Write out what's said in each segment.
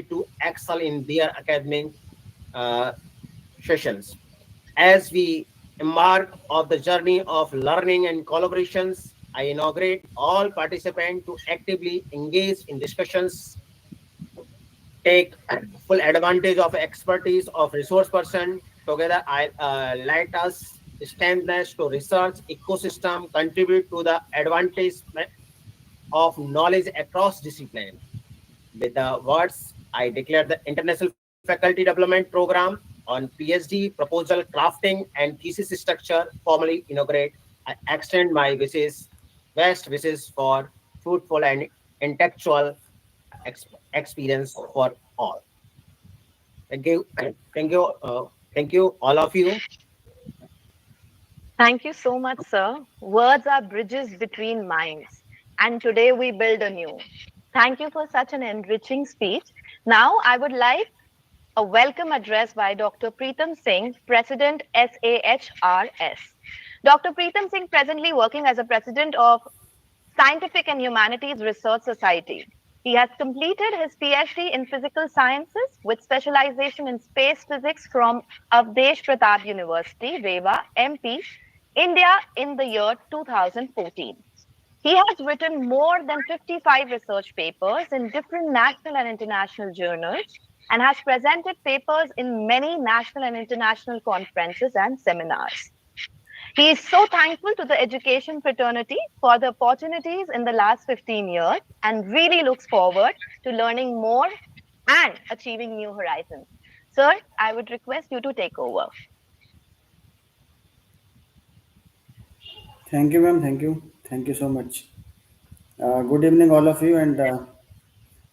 to excel in their academic uh, sessions. As we embark on the journey of learning and collaborations, I inaugurate all participants to actively engage in discussions, take full advantage of expertise of resource person. Together, I let us strengthen to research ecosystem, contribute to the advancement of knowledge across discipline. With the words, I declare the International Faculty Development Program on PhD proposal crafting and thesis structure formally inaugurate. I extend my best wishes for fruitful and intellectual experience for all. Thank you. Thank you, all of you. Thank you so much, sir. Words are bridges between minds, and today we build a new. Thank you for such an enriching speech. Now, I would like a welcome address by Dr. Preetham Singh, President SAHRS. Dr. Preetham Singh, presently working as a president of Scientific and Humanities Research Society. He has completed his PhD in physical sciences with specialization in space physics from Avdesh Pratap University, Rewa, MP, India in the year 2014. He has written more than 55 research papers in different national and international journals and has presented papers in many national and international conferences and seminars. He is so thankful to the education fraternity for the opportunities in the last 15 years and really looks forward to learning more and achieving new horizons. Sir, I would request you to take over. Thank you, ma'am. Thank you. Thank you so much. Good evening, all of you, and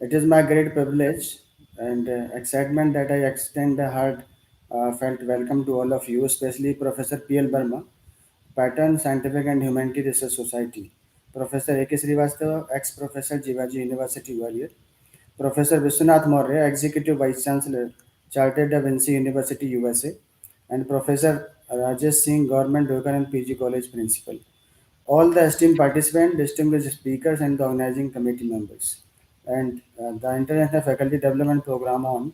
it is my great privilege and excitement that I extend a heartfelt welcome to all of you, especially Professor P.L. Burma, Pattern Scientific and Humanity Research Society, Professor A.K. Srivastava, ex-Professor Jivaji University, Warrior, Professor Vishwanath Maurya, Executive Vice Chancellor, Chartered Da Vinci University, USA, and Professor Rajesh Singh, Government Vivekanand PG College Principal. All the esteemed participants, distinguished speakers, and the organizing committee members, and the International Faculty Development Program on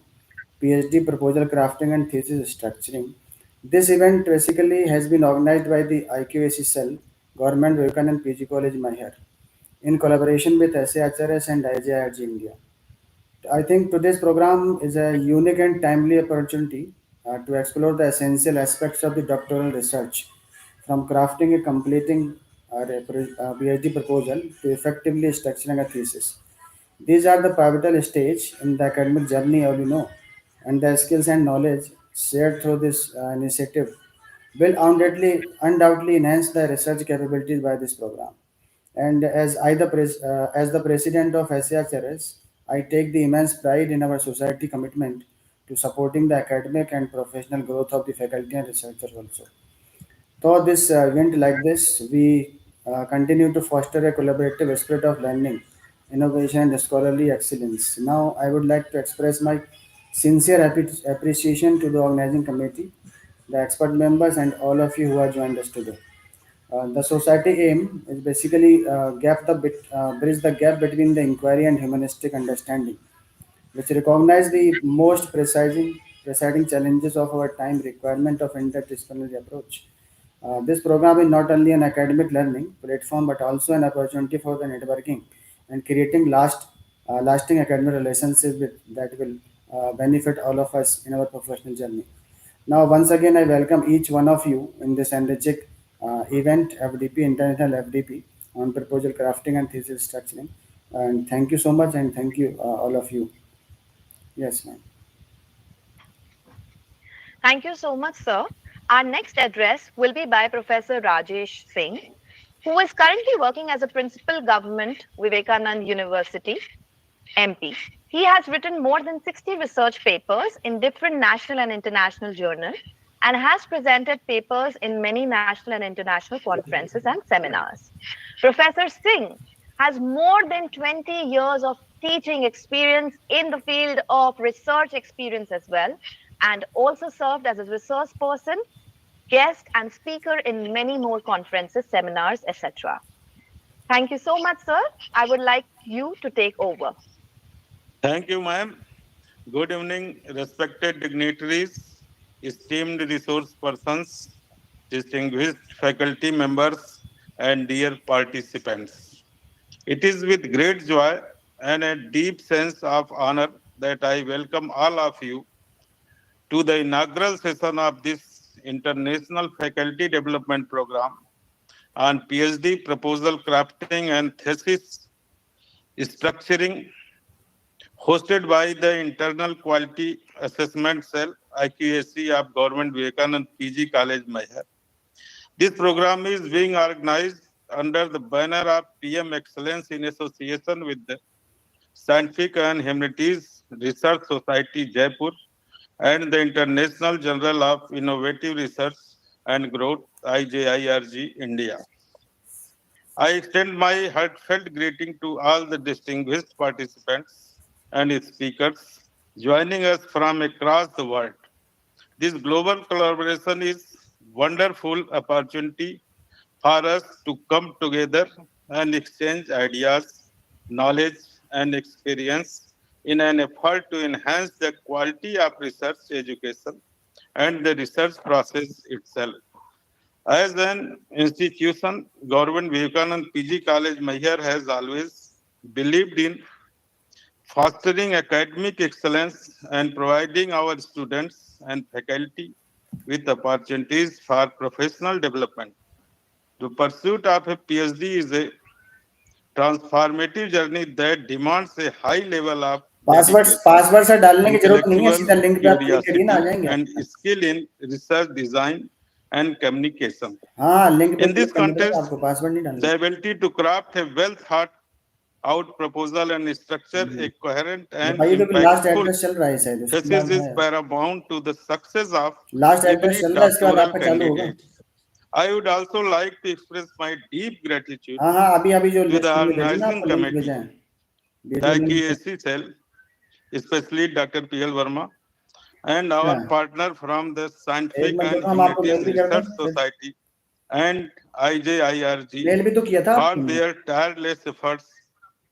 PhD proposal crafting and thesis structuring. This event basically has been organized by the IQAC cell, Government Vivekanand PG College, Mahar, in collaboration with SAHRS and IJIRG India. I think today's program is a unique and timely opportunity to explore the essential aspects of the doctoral research, from crafting and completing a PhD proposal to effectively structuring a thesis. These are the pivotal stage in the academic journey, all you know, and the skills and knowledge shared through this initiative will undoubtedly enhance the research capabilities by this program. And as the president of SHRS, I take the immense pride in our society commitment to supporting the academic and professional growth of the faculty and researchers also. Through this event like this, we continue to foster a collaborative spirit of learning, innovation, and scholarly excellence. Now, I would like to express my sincere appreciation to the organizing committee, the expert members, and all of you who have joined us today. The society aim is basically bridge the gap between the inquiry and humanistic understanding, which recognize the most presiding challenges of our time requirement of interdisciplinary approach. This program is not only an academic learning platform but also an opportunity for the networking and creating lasting academic relationships that will benefit all of us in our professional journey. Now, once again, I welcome each one of you in this enriching event, FDP, International FDP, on proposal crafting and thesis structuring. And thank you so much, and thank you, all of you. Yes, ma'am. Thank you so much, sir. Our next address will be by Professor Rajesh Singh, who is currently working as a principal government Vivekanand University, MP. He has written more than 60 research papers in different national and international journals and has presented papers in many national and international conferences and seminars. Professor Singh has more than 20 years of teaching experience in the field of research experience as well, and also served as a resource person, guest, and speaker in many more conferences, seminars, etc. Thank you so much, sir. I would like you to take over. Thank you, ma'am. Good evening, respected dignitaries, esteemed resource persons, distinguished faculty members, and dear participants. It is with great joy and a deep sense of honor that I welcome all of you to the inaugural session of this International Faculty Development Program on PhD proposal crafting and thesis structuring, hosted by the Internal Quality Assessment Cell IQAC of Government Vivekanand PG College Mayhar. This program is being organized under the banner of PM Excellence in association with the Scientific and Humanities Research Society Jaipur and the International Journal of Innovative Research and Growth IJIRG India. I extend my heartfelt greeting to all the distinguished participants and speakers joining us from across the world. This global collaboration is wonderful opportunity for us to come together and exchange ideas, knowledge, and experience in an effort to enhance the quality of research education and the research process itself. As an institution, Government Vivekanand PG College Mayhar has always believed in fostering academic excellence and providing our students and faculty with opportunities for professional development. The pursuit of a PhD is a transformative journey that demands a high level of password dedication, password से डालने की जरूरत नहीं है, intellectual सीधा link पे आप click करिए ना, आ curiosity, जाएंगे and आप। skill in research design and communication. हाँ, लिंक पे In क्लिक this करने के बाद context, आपको पासवर्ड नहीं डालना। the ability to craft a well thought out proposal and structure a coherent and बताइए, तो भी लास्ट impactful एड्रेस चल रहा है शायद, उसके thesis बाद is है। paramount to the success of last address every चल रहा है, इसके बाद doctoral आपका चालू होगा। candidate. I would also like to express my deep gratitude हाँ हाँ, अभी अभी जो to the लिस्ट में भेजी ना organizing आपको, लिंक भेजा committee, है, the video link. IQAC cell, especially Dr. P.L. Verma, and अच्छा, our partner from the एक Scientific मिनट and देखो, हम आपको Humanities मेल भी कर Research दें फिर। Society and IJIRG मेल भी तो किया था for आपने। their tireless efforts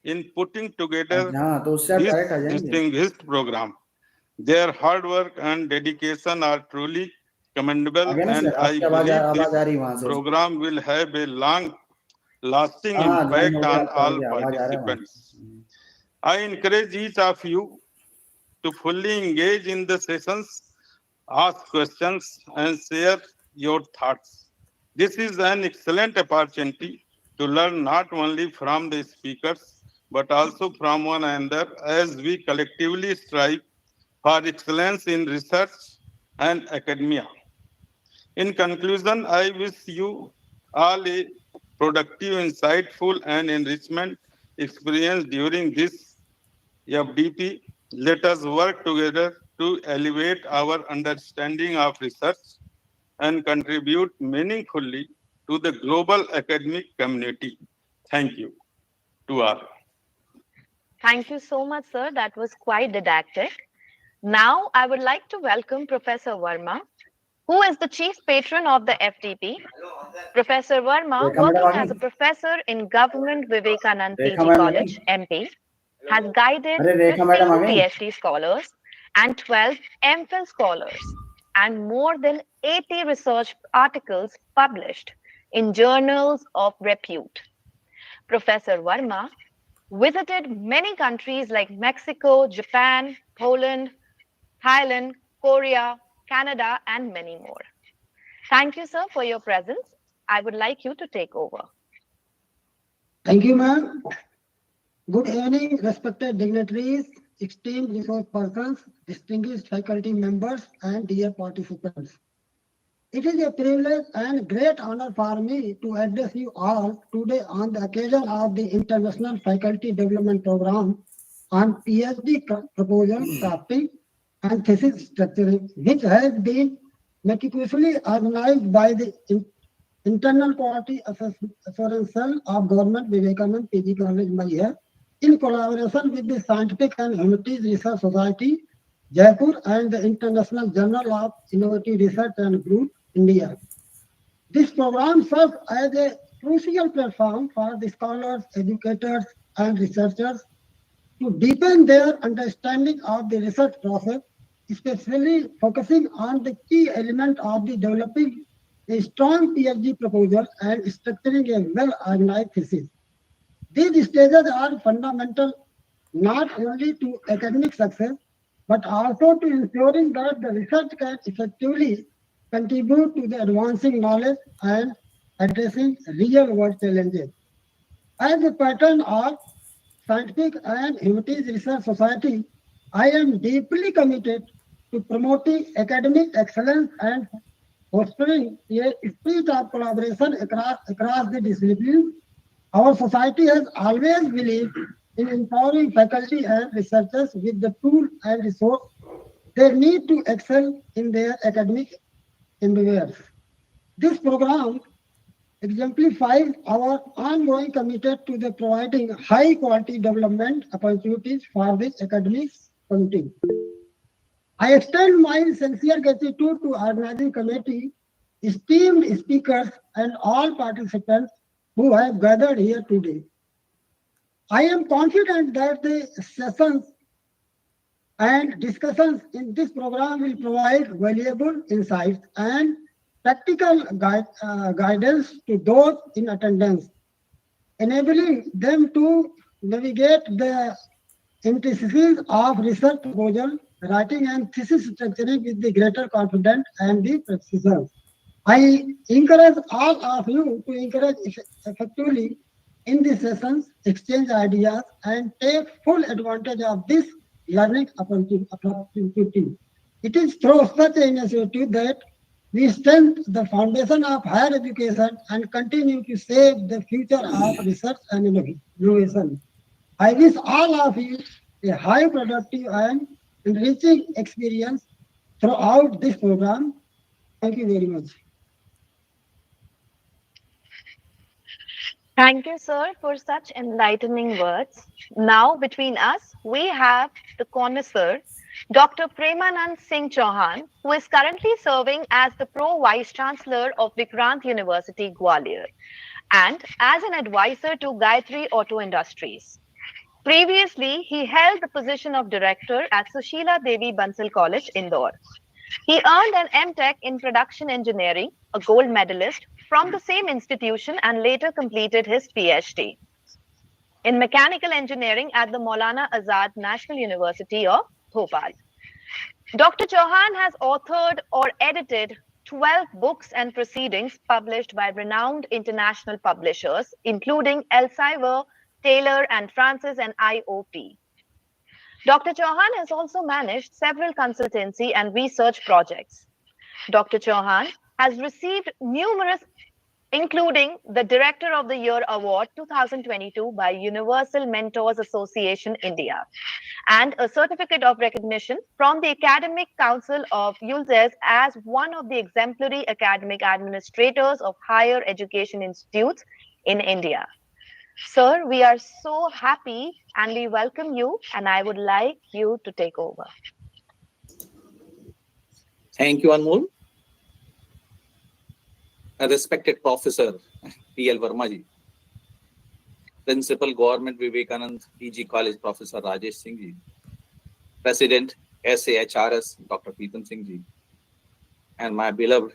in putting together अच्छा हाँ, तो उससे आप this डायरेक्ट आ जाएंगे। distinguished program. Their hard work and dedication are truly uh commendable, गया ना and सर, I आपकी believe आवाज आ this रही है वहां से। program will have a long lasting हाँ हाँ, ज्वाइन impact हो गया, on आपका हो all गया, आवाज आ रहा है वहां participants. से। I encourage each of you to fully engage in the sessions, ask questions, and share your thoughts. This is an excellent opportunity to learn not only from the speakers but also from one another as we collectively strive for excellence in research and academia. In conclusion, I wish you all a productive, insightful, and enrichment experience during this FDP. Let us work together to elevate our understanding of research and contribute meaningfully to the global academic community. Thank you to all. Thank you so much, sir. That was quite didactic. Now, I would like to welcome Professor Verma, who is the chief patron of the FDP. Professor Verma, Rekha madam working आ as a गई? professor in Government Vivekanand Rekha PG ma'am नहीं? College, MP, has guided अरे रेखा madam आ 52 गई? PhD scholars and 12 MPhil scholars, and more than 80 research articles published in journals of repute. Professor Verma visited many countries like Mexico, Japan, Poland, Thailand, Korea, Canada, and many more. Thank you, sir, for your presence. I would like you to take over. Thank you, ma'am. Good evening, respected dignitaries, esteemed resource persons, distinguished faculty members, and dear participants. It is a privilege and great honor for me to address you all today on the occasion of the International Faculty Development Program on PhD proposal crafting and thesis structuring, which has been meticulously organized by the Internal Quality Assurance Cell of Government Vivekanand PG College Mayhar in collaboration with the Scientific and Humanities Research Society, Jaipur, and the International Journal of Innovative Research and Growth, India. This program serves as a crucial platform for the scholars, educators, and researchers to deepen their understanding of the research process, especially focusing on the key element of the developing a strong PhD proposal and structuring a well-organized thesis. These stages are fundamental not only to academic success, but also to ensuring that the research can effectively contribute to the advancing knowledge and addressing real-world challenges. As a patron of Scientific and Humanities Research Society, I am deeply committed to promoting academic excellence and fostering a spirit of collaboration across the disciplines. Our society has always believed in empowering faculty and researchers with the tools and resources they need to excel in their academic endeavors. This program exemplifies our ongoing commitment to the providing high quality development opportunities for the academic community. I extend my sincere gratitude to organizing committee, esteemed speakers, and all participants who have gathered here today. I am confident that the sessions and discussions in this program will provide valuable insights and practical guidance to those in attendance, enabling them to navigate the intricacies of research proposal writing and thesis structuring with the greater confidence and the precision. I encourage all of you to encourage effectively in these sessions, exchange ideas, and take full advantage of this learning opportunity. It is through such an initiative that we strengthen the foundation of higher education and continue to shape the future of research and innovation. I wish all of you a high productive and enriching experience throughout this program. Thank you very much. Thank you, sir, for such enlightening words. Now, between us, we have the connoisseur, Dr. Premanand Singh Chauhan, who is currently serving as the Pro Vice Chancellor of Vikrant University, Gwalior, and as an advisor to Gayatri Auto Industries. Previously, he held the position of director at Sushila Devi Bansal College, Indore. He earned an M.Tech in production engineering, a gold medalist from the same institution, and later completed his Ph.D. in mechanical engineering at the Maulana Azad National University of Bhopal. Dr. Chauhan has authored or edited 12 books and proceedings published by renowned international publishers, including Elsevier, Taylor and Francis, and IOP. Dr. Chauhan has also managed several consultancy and research projects. Dr. Chauhan has received numerous, including the Director of the Year Award 2022 by Universal Mentors Association India, and a certificate of recognition from the Academic Council of ULSES as one of the exemplary academic administrators of higher education institutes in India. Sir, we are so happy and we welcome you, and I would like you to take over. Thank you, Anmol. A respected Professor P.L. Verma ji, Principal Government Vivekanand PG College Professor Rajesh Singh ji, President SAHRS Dr. Preetam Singh ji, and my beloved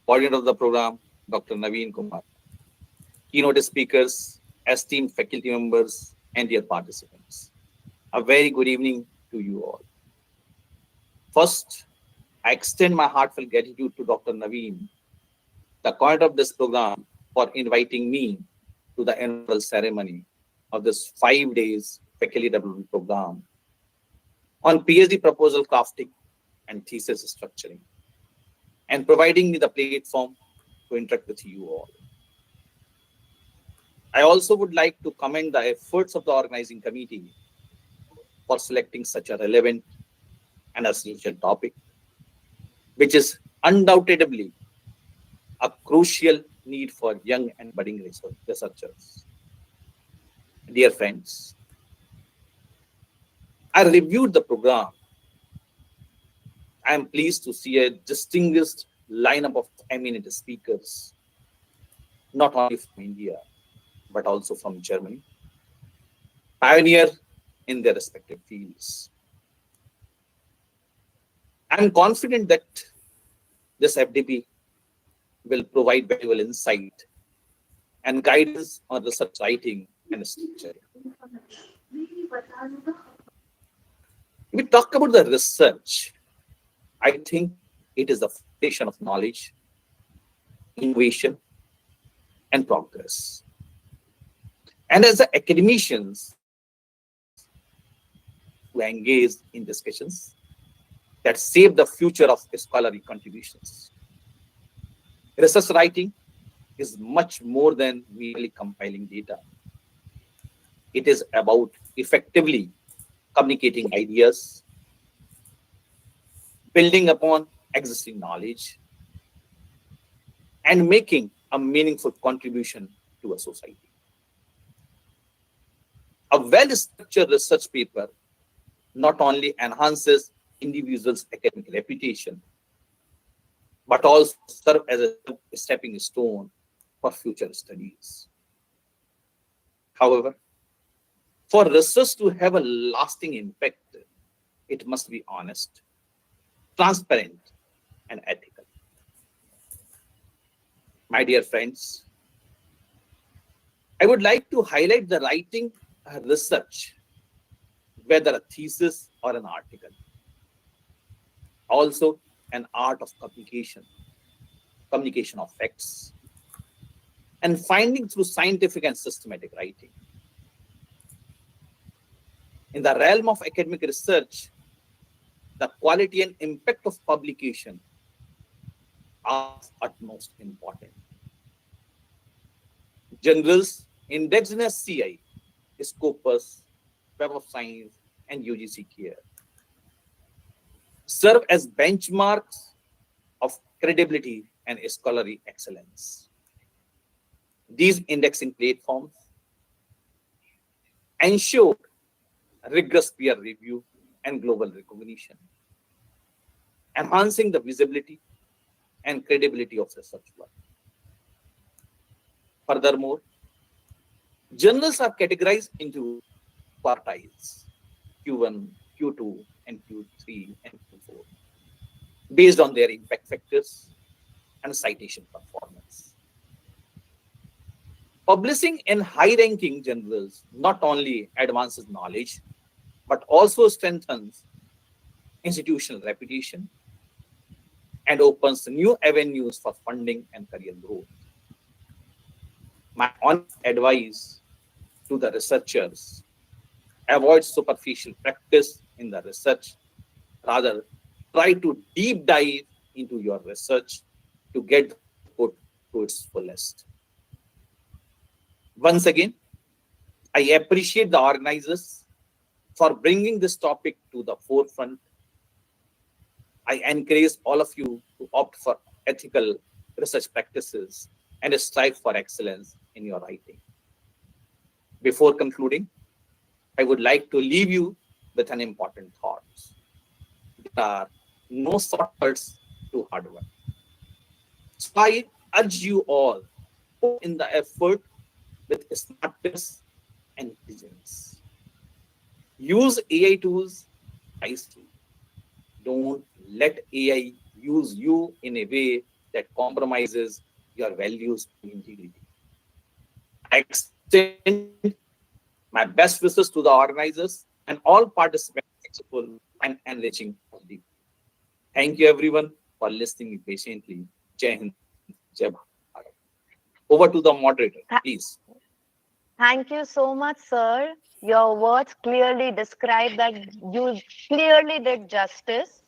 coordinator of the program, Dr. Naveen Kumar, keynote speakers, esteemed faculty members, and dear participants. A very good evening to you all. First, I extend my heartfelt gratitude to Dr. Naveen, the coordinator of this program, for inviting me to the annual ceremony of this 5 days faculty development program on PhD proposal crafting and thesis structuring, and providing me the platform to interact with you all. I also would like to commend the efforts of the organizing committee for selecting such a relevant and essential topic, which is undoubtedly a crucial need for young and budding researchers. Dear friends, I reviewed the program. I am pleased to see a distinguished lineup of eminent speakers, not only from India, but also from Germany. Pioneer in their respective fields. I'm confident that this FDP will provide valuable insight and guidance on research writing and structuring. If we talk about the research, I think it is the foundation of knowledge, innovation, and progress. And as the academicians who engage in discussions that shape the future of scholarly contributions, research writing is much more than merely compiling data. It is about effectively communicating ideas, building upon existing knowledge, and making a meaningful contribution to a society. A well-structured research paper not only enhances individuals' academic reputation, but also serve as a stepping stone for future studies. However, for research to have a lasting impact, it must be honest, transparent, and ethical. My dear friends, I would like to highlight the writing research, whether a thesis or an article. Also, an art of communication of facts, and finding through scientific and systematic writing. In the realm of academic research, the quality and impact of publication are of utmost importance. Journals indexed in SCI, Scopus, Web of Science, and UGC Care serve as benchmarks of credibility and scholarly excellence. These indexing platforms ensure rigorous peer review and global recognition, enhancing the visibility and credibility of research work. Furthermore, journals are categorized into quartiles, Q1, Q2, and Q3, and Q4, based on their impact factors and citation performance. Publishing in high-ranking journals not only advances knowledge, but also strengthens institutional reputation and opens new avenues for funding and career growth. My honest advice to the researchers: avoid superficial practice in the research. Rather, try to deep dive into your research to get the output to its fullest. Once again, I appreciate the organizers for bringing this topic to the forefront. I encourage all of you to opt for ethical research practices and strive for excellence in your writing. Before concluding, I would like to leave you with an important thought. There are no shortcuts to hard work. So I urge you all, put in the effort with smartness and diligence. Use AI tools wisely. Don't let AI use you in a way that compromises your values and integrity. I extend my best wishes to the organizers and all participants successful and enriching deep. Thank you everyone for listening patiently. Jai Hind, Jai Bharat. Over to the moderator, please. Thank you so much, sir. Your words clearly describe that you clearly did justice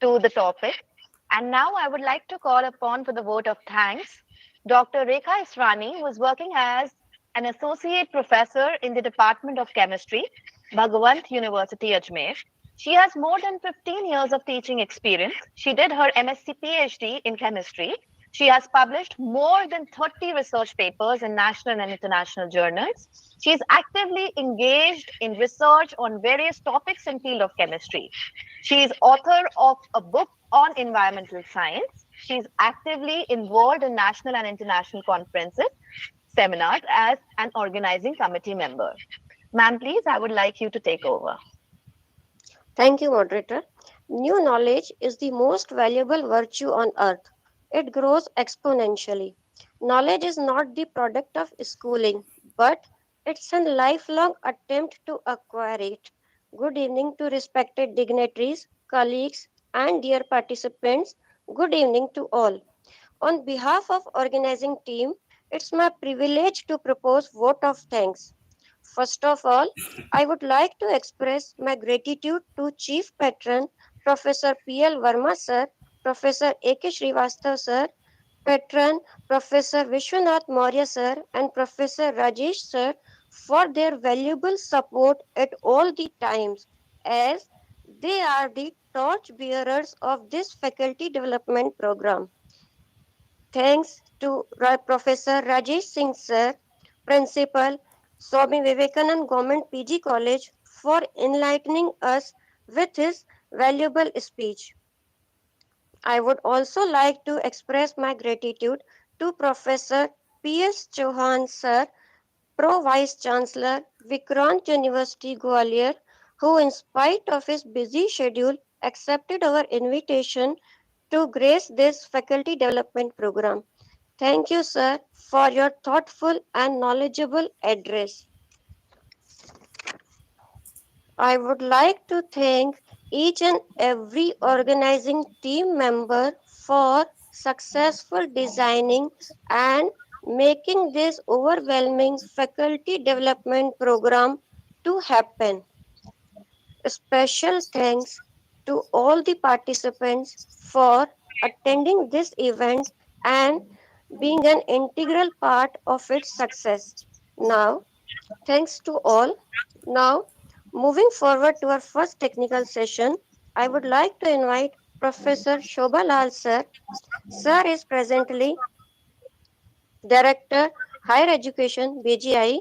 to the topic. And now I would like to call upon for the vote of thanks Dr. Rekha Israni, who is working as an associate professor in the Department of Chemistry, Bhagwant University, Ajmer. She has more than 15 years of teaching experience. She did her MSc Ph.D. in chemistry. She has published more than 30 research papers in national and international journals. She is actively engaged in research on various topics in field of chemistry. She is author of a book on environmental science. She is actively involved in national and international conferences, seminars as an organizing committee member. Ma'am, please, I would like you to take over. Thank you, moderator. New knowledge is the most valuable virtue on earth. It grows exponentially. Knowledge is not the product of schooling, but it's a lifelong attempt to acquire it. Good evening to respected dignitaries, colleagues, and dear participants. Good evening to all. On behalf of organizing team, it's my privilege to propose vote of thanks. First of all, I would like to express my gratitude to Chief Patron Professor P.L. Verma sir, Professor A.K. Srivastav sir, Patron Professor Vishwanath Maurya sir, and Professor Rajesh sir for their valuable support at all the times, as they are the torch bearers of this faculty development program. Thanks to Professor Rajesh Singh sir, Principal, Swami Vivekanand Government PG College, for enlightening us with his valuable speech. I would also like to express my gratitude to Professor P.S. Chauhan sir, Pro Vice Chancellor, Vikrant University Gwalior, who in spite of his busy schedule accepted our invitation to grace this faculty development program. Thank you, sir, for your thoughtful and knowledgeable address. I would like to thank each and every organizing team member for successful designing and making this overwhelming faculty development program to happen. Special thanks to all the participants for attending this event and being an integral part of its success. Now, thanks to all. Now, moving forward to our first technical session, I would like to invite Professor Shobha Lal sir. Sir is presently Director Higher Education BGI.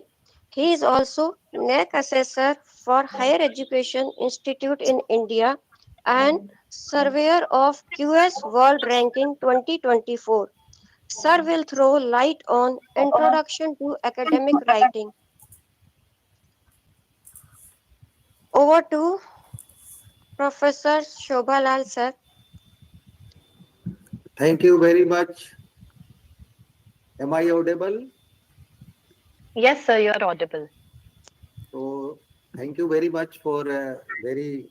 He is also NAC Assessor for Higher Education Institute in India and Surveyor of QS World Ranking 2024. Sir will throw light on Introduction to Academic Writing. Over to Professor Shobha Lal sir. Thank you very much. Am I audible? Yes, sir, you are audible. So, thank you very much for a very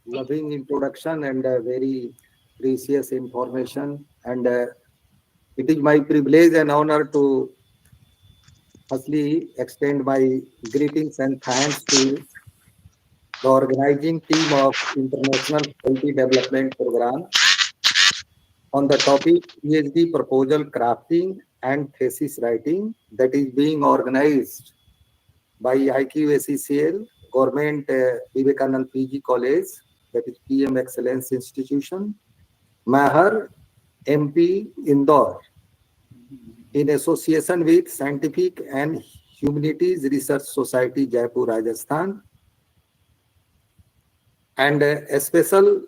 loving introduction and a very precious information. And it is my privilege and honor to firstly extend my greetings and thanks to the organizing team of International Faculty Development Program on the topic Ph.D. proposal crafting and thesis writing that is being organized by IQACCL, Government Vivekanand PG College, that is PM Excellence Institution, Mahar, MP, Indore, in association with Scientific and Humanities Research Society, Jaipur, Rajasthan, and a special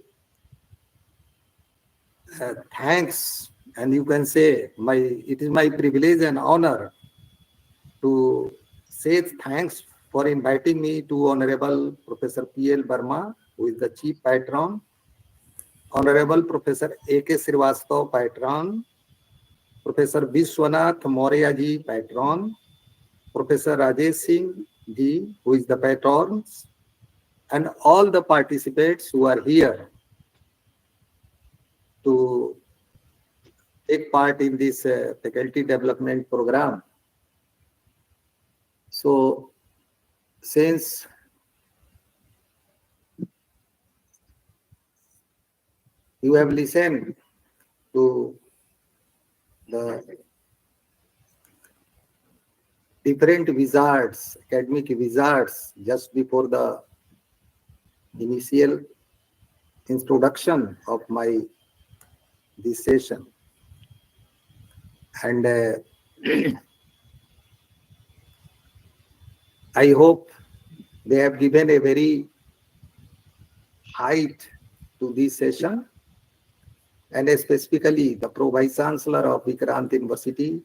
thanks, and you can say it is my privilege and honor to say thanks for inviting me to Honorable Professor P.L. Verma, who is the Chief Patron, Honorable Professor A.K. Srivastav, Patron, Professor Vishwanath Maurya ji, Patron, Professor Rajesh Singh ji, who is the Patron, and all the participants who are here to take part in this faculty development program. So, since you have listened to the different wizards, academic wizards, just before the initial introduction of this session, and I hope they have given a very height to this session, and specifically the Pro Vice Chancellor of Vikrant University,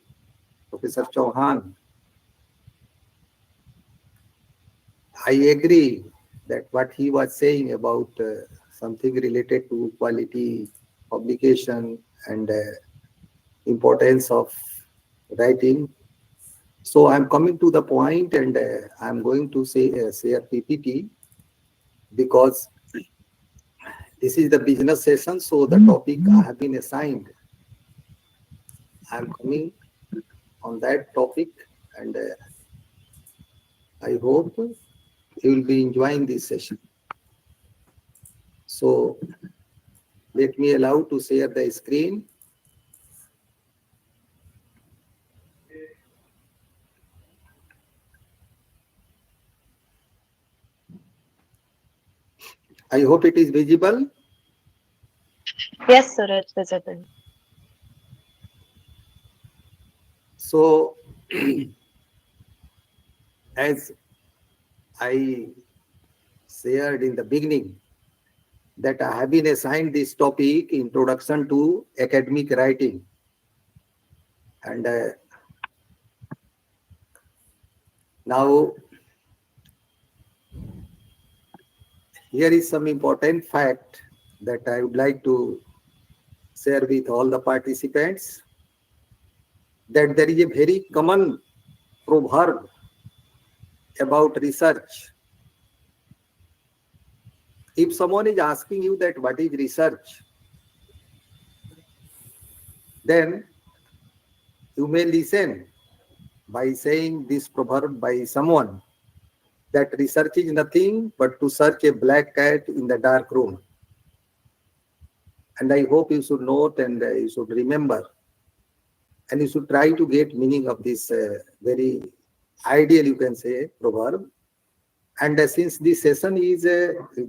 Professor Chauhan, I agree that what he was saying about something related to quality publication and importance of writing. So I'm coming to the point, and I'm going to say share PPT because this is the business session. So the topic I have been assigned, I'm coming on that topic, and I hope you will be enjoying this session. So let me allow to share the screen. I hope it is visible. Yes, sir, it's visible. So as I shared in the beginning, that I have been assigned this topic, Introduction to Academic Writing. And now here is some important fact that I would like to share with all the participants, that there is a very common proverb about research. If someone is asking you that what is research, then you may listen by saying this proverb by someone, that research is nothing but to search a black cat in the dark room. And I hope you should note, and you should remember, and you should try to get meaning of this very ideal, you can say, proverb. And since this session is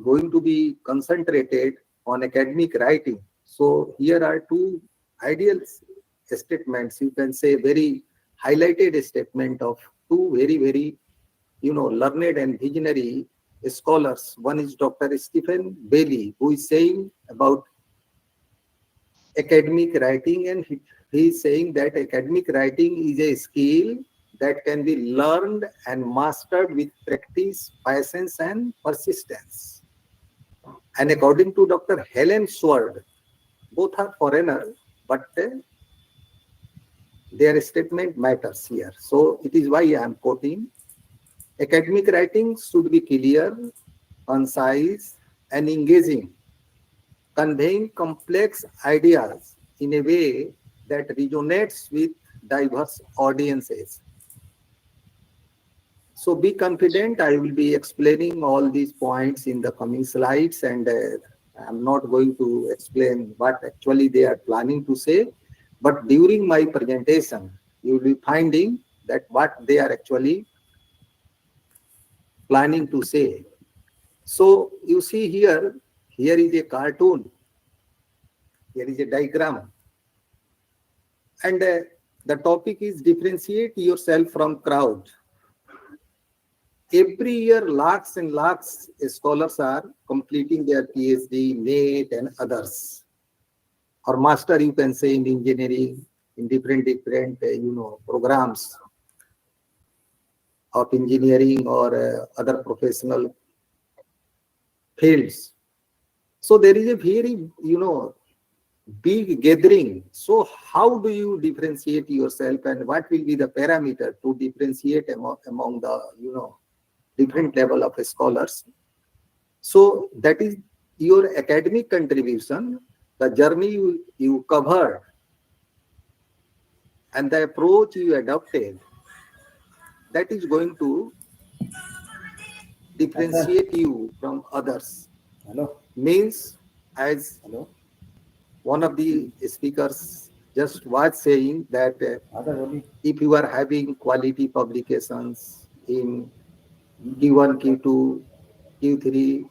going to be concentrated on academic writing, so here are two ideal statements, you can say very highlighted statement of two very learned and visionary scholars. One is Dr. Stephen Bailey, who is saying about academic writing, and he is saying that academic writing is a skill that can be learned and mastered with practice, patience, and persistence. And according to Dr. Helen Sword, both are foreigner, but their statement matters here. So it is why I am quoting: academic writing should be clear, concise, and engaging, conveying complex ideas in a way that resonates with diverse audiences. So be confident, I will be explaining all these points in the coming slides, and I'm not going to explain what actually they are planning to say, but during my presentation, you will be finding that what they are actually planning to say. So you see here is a cartoon, here is a diagram, and the topic is differentiate yourself from crowd. Every year, lakhs and lakhs scholars are completing their Ph.D, NET, and others, or master, you can say, in engineering, in different programs of engineering or other professional fields. So there is a very big gathering. So how do you differentiate yourself, and what will be the parameter to differentiate among the different level of scholars? So that is your academic contribution, the journey you covered, and the approach you adopted, that is going to Sir, differentiate you from others. hello, Means, as hello. one of the speakers just was saying, that Other Oli. if you are having quality publications in Q1, Q2, Q3,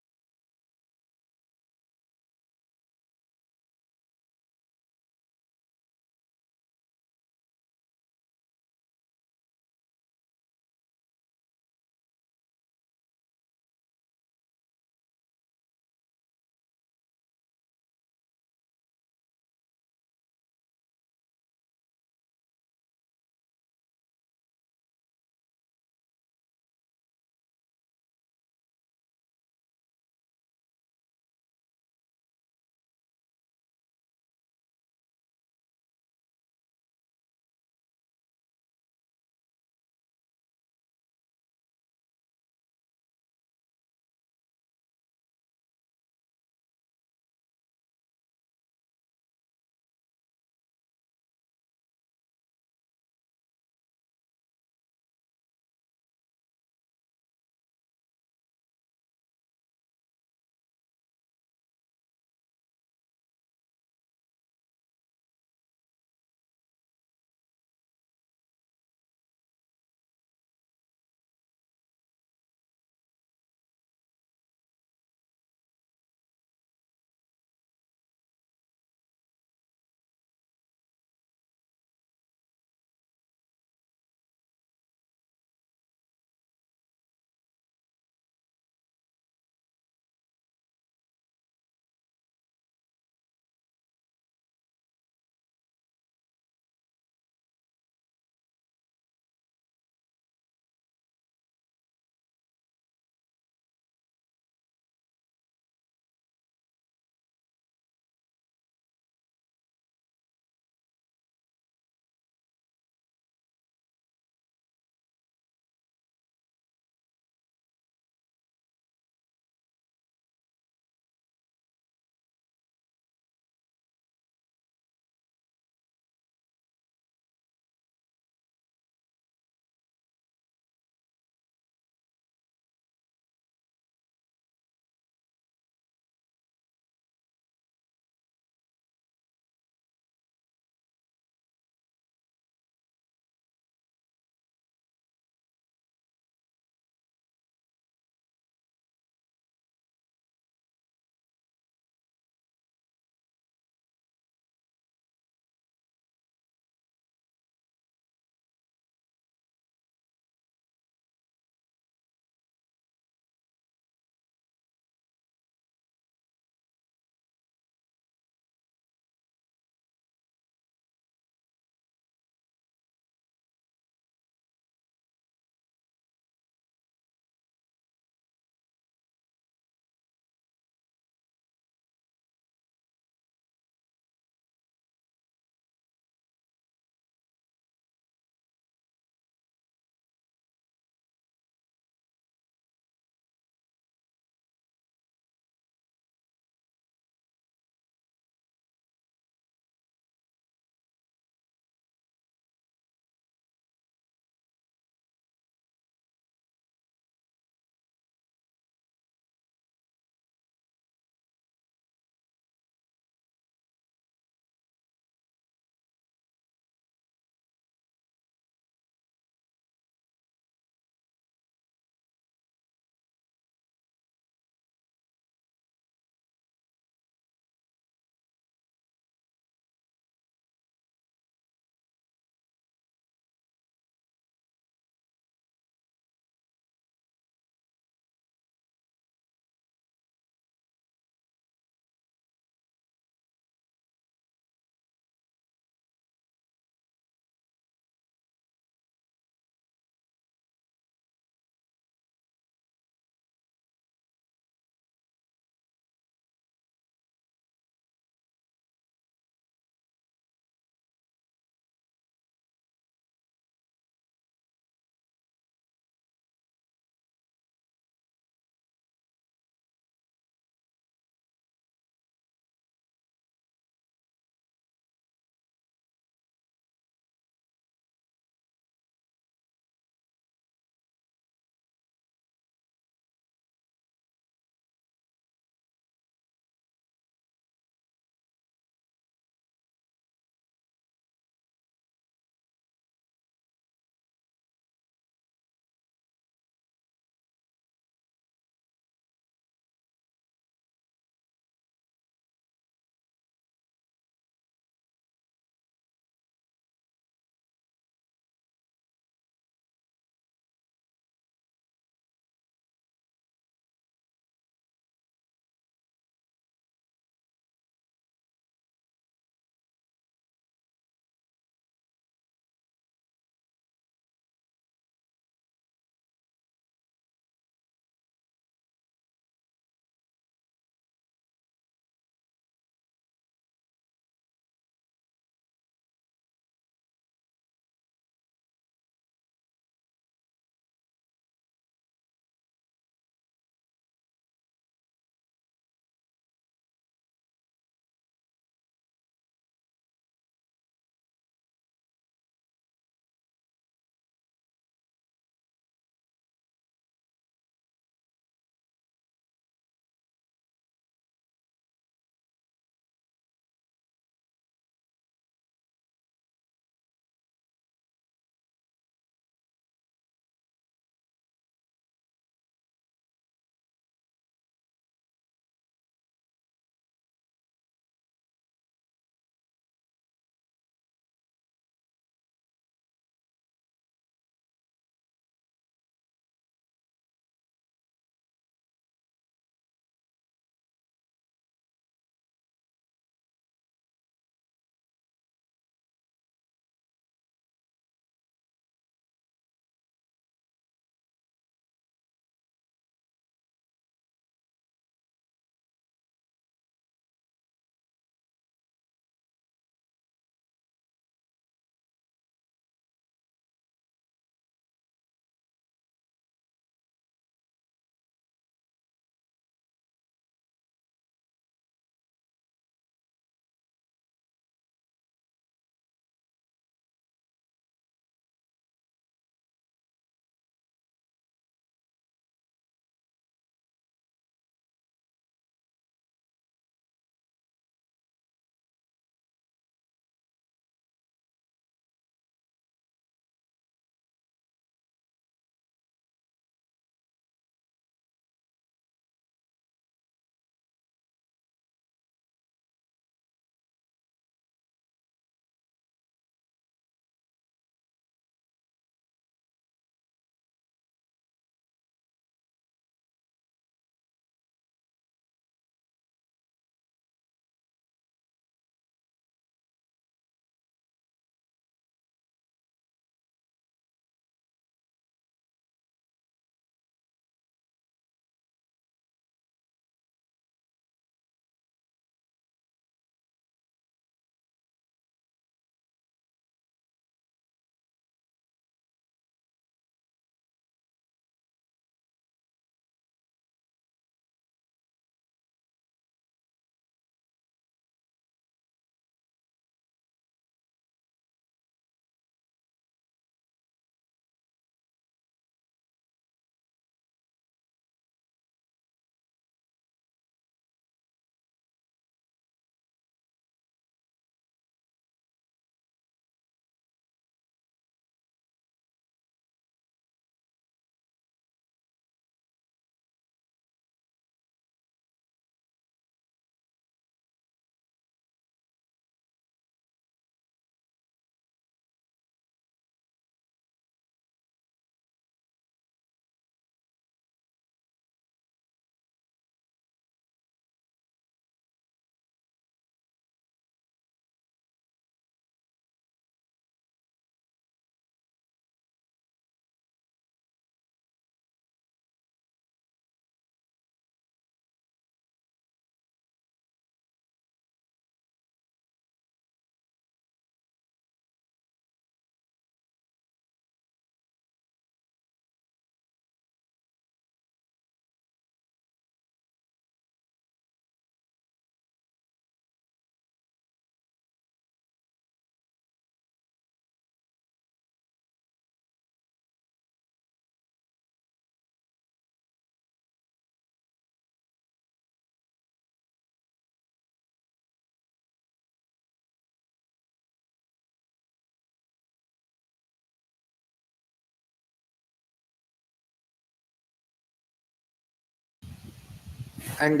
And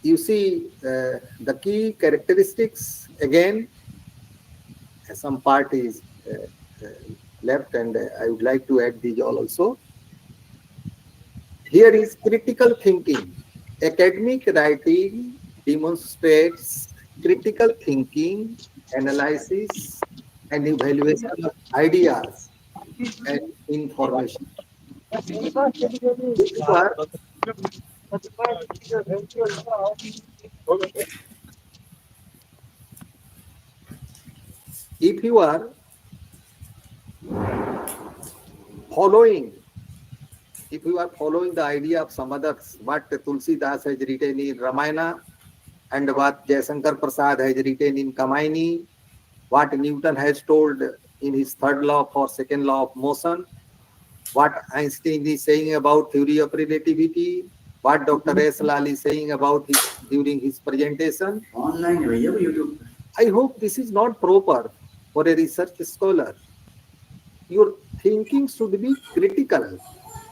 you see the key characteristics again, some part is left, and I would like to add these all also. Here is critical thinking. Academic writing demonstrates critical thinking, analysis, and evaluation of ideas and information. If you are, if you are following, if you are following the idea of some others, what Tulsidas has written in Ramayana and what Jayasankar Prasad has written in Kamaini, what Newton has told in his third law for second law of motion, what Einstein is saying about theory of relativity, what Dr. S. Lal is saying about his during his presentation. Online है भैया वो YouTube पे. I hope this is not proper for a research scholar. Your thinking should be critical.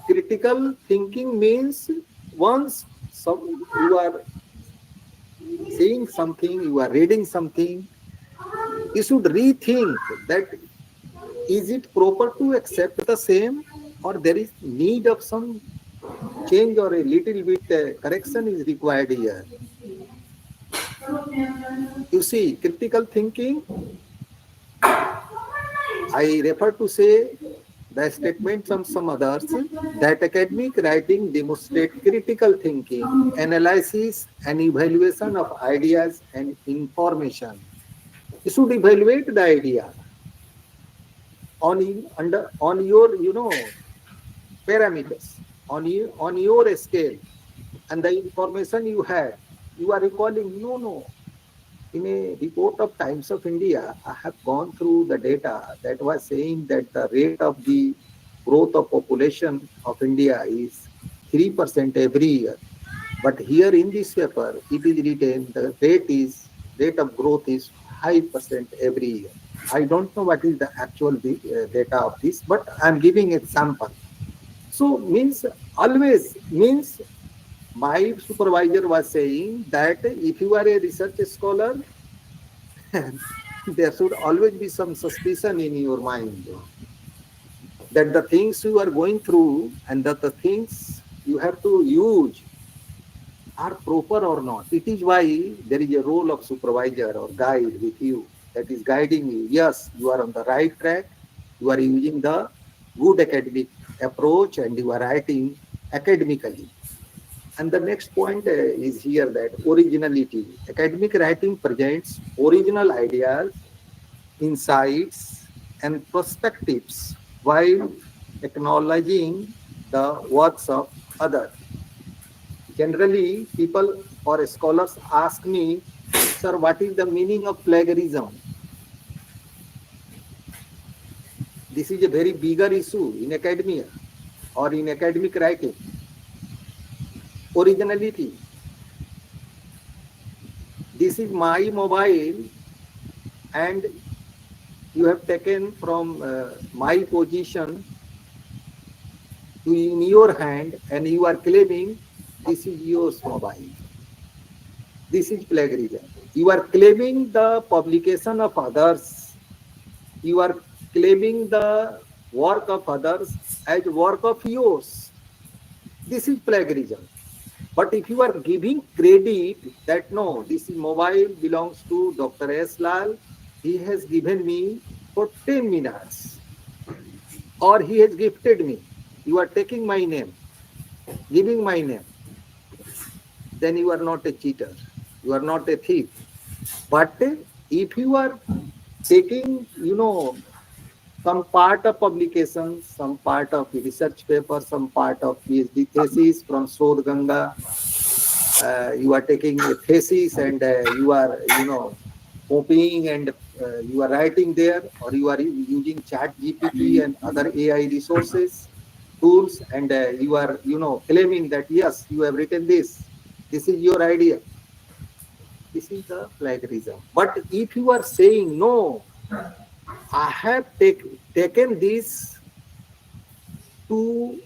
Critical thinking means once you are saying something, you are reading something, you should rethink that is it proper to accept the same, or there is need of some change or a little bit correction is required here. You see, critical thinking, I refer to say the statement from some others that academic writing demonstrate critical thinking, analysis and evaluation of ideas and information. You should evaluate the idea on your parameters, on your scale, and the information you had. You are recalling, no. In a report of Times of India, I have gone through the data that was saying that the rate of the growth of population of India is 3% every year. But here in this paper, it is written the rate of growth is 5% every year. I don't know what is the actual data of this, but I'm giving example. So means my supervisor was saying that if you are a research scholar, there should always be some suspicion in your mind that the things you are going through and that the things you have to use are proper or not. It is why there is a role of supervisor or guide with you that is guiding you. Yes, you are on the right track. You are using the good academic approach and you are writing academically. And the next point is here that originality. Academic writing presents original ideas, insights, and perspectives while acknowledging the works of others. Generally, people or scholars ask me, sir, what is the meaning of plagiarism? This is a very bigger issue in academia or in academic writing. Originality. This is my mobile and you have taken from my position to in your hand and you are claiming this is yours mobile. This is plagiarism. You are claiming the publication of others. You are claiming the work of others as work of yours. This is plagiarism. But if you are giving credit that no, this mobile belongs to Dr. S. Lal, he has given me for 10 minutes, or he has gifted me. You are taking my name, giving my name. Then you are not a cheater. You are not a thief. But if you are taking, some part of publication, some part of research paper, some part of Ph.D. thesis from Sodh Ganga, you are taking a thesis and you are, copying and you are writing there, or you are using Chat GPT and other AI resources, tools, and you are, claiming that yes, you have written this. This is your idea. This is the plagiarism. But if you are saying no, I have taken this to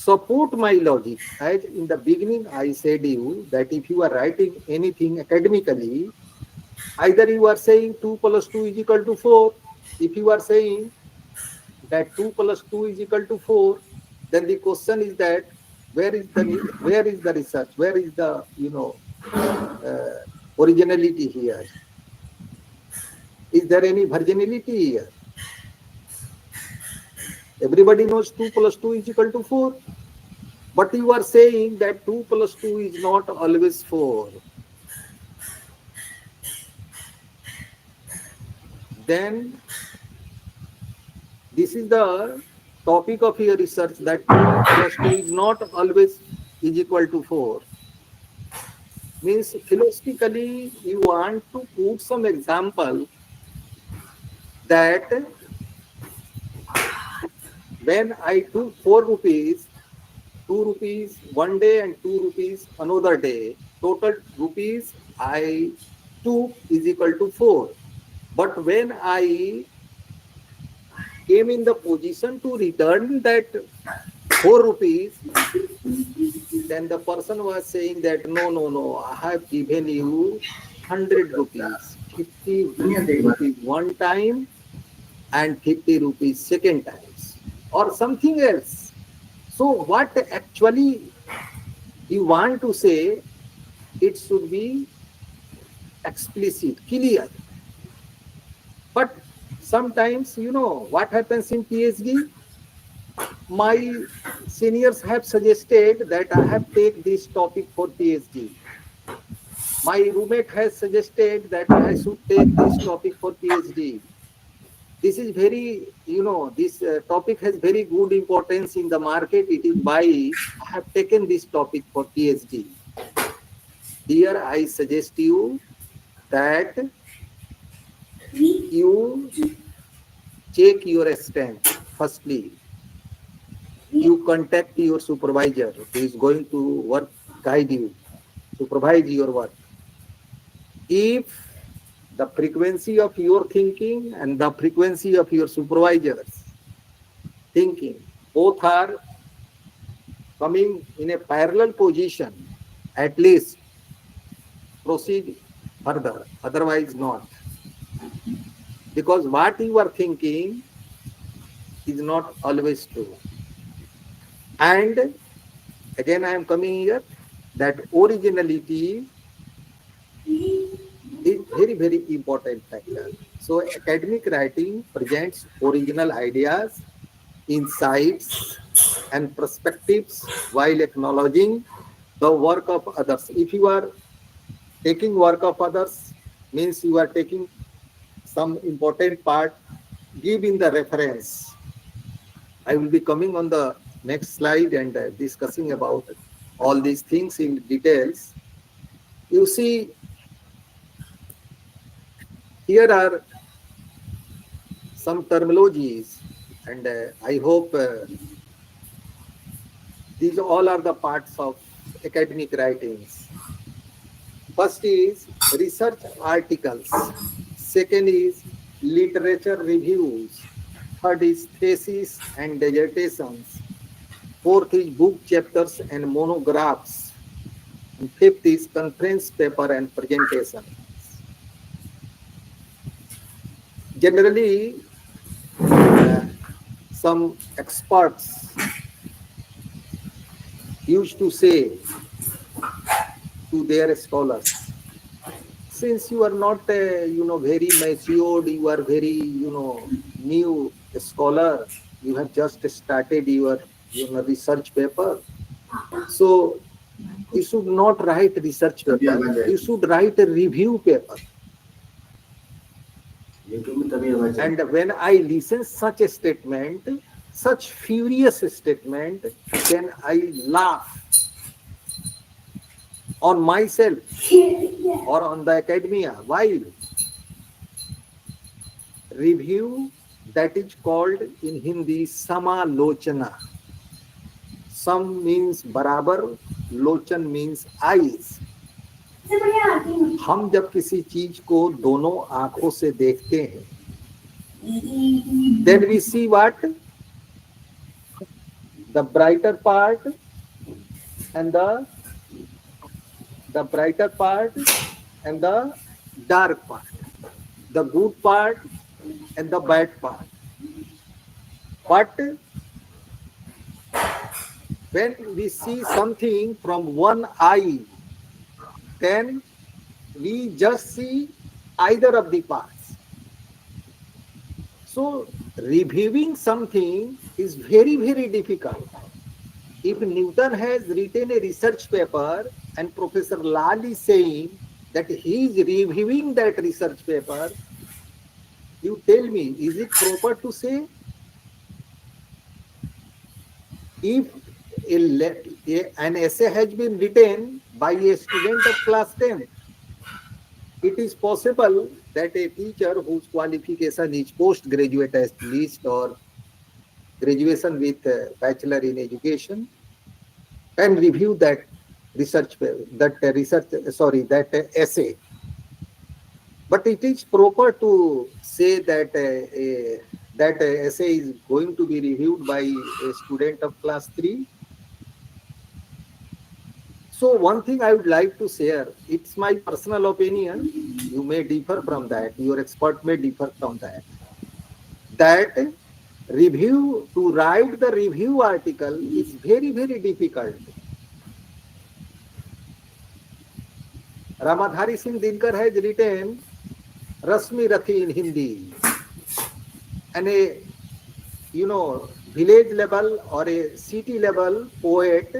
support my logic. As in the beginning, I said you that if you are writing anything academically, either you are saying 2 plus 2 is equal to 4. If you are saying that 2 plus 2 is equal to 4, then the question is that where is the research? Where is the originality here? Is there any virginality here? Everybody knows 2 plus 2 is equal to 4. But you are saying that 2 plus 2 is not always 4. Then this is the topic of your research, that 2 plus 2 is not always is equal to 4. Means philosophically you want to put some example that when I took 4 rupees, 2 rupees one day and 2 rupees another day, total rupees I took is equal to 4. But when I came in the position to return that 4 rupees, then the person was saying that no, I have given you 100 rupees, 50 rupees one time and 50 rupees second times or something else. So what actually you want to say, it should be explicit, clear. But sometimes, what happens in PhD? My seniors have suggested that I have take this topic for PhD. My roommate has suggested that I should take this topic for PhD. This is very, this topic has very good importance in the market. It is why I have taken this topic for PhD. Here I suggest you that you check your strength. Firstly, you contact your supervisor who is going to guide you, supervise your work. If the frequency of your thinking and the frequency of your supervisor's thinking both are coming in a parallel position, at least proceed further, otherwise not. Because what you are thinking is not always true. And again, I am coming here that originality is very, very important factor. So academic writing presents original ideas, insights, and perspectives while acknowledging the work of others. If you are taking work of others, means you are taking some important part, give in the reference. I will be coming on the next slide and discussing about all these things in details. You see, here are some terminologies, and I hope these all are the parts of academic writings. First is research articles. Second is literature reviews. Third is thesis and dissertations. Fourth is book chapters and monographs. And fifth is conference paper and presentations. Generally, some experts used to say to their scholars, since you are not very matured, you are very new scholar, you have just started your research paper, so you should not write research paper, you should write a review paper. And when I listen such a statement, such furious statement, then I laugh on myself or on the academia. Why? Review, that is called in Hindi samalochana. Sam means barabar, lochan means eyes. हम जब किसी चीज को दोनों आंखों से देखते हैं, then we see what? the brighter part and the brighter part and the dark part, the good part and the bad part. But when we see something from one eye, then we just see either of the parts. So reviewing something is very, very difficult. If Newton has written a research paper and Professor Lal is saying that he is reviewing that research paper, you tell me, is it proper to say if an essay has been written by a student of class 10th, it is possible that a teacher whose qualification is postgraduate at least or graduation with bachelor in education can review that essay. But it is proper to say that that essay is going to be reviewed by a student of class 3. So one thing I would like to share, it's my personal opinion, you may differ from that, your expert may differ from that, that to write the review article is very, very difficult. Ramadhari Singh Dinkar has written Rasmi Rathi in Hindi, and a village level or a city level poet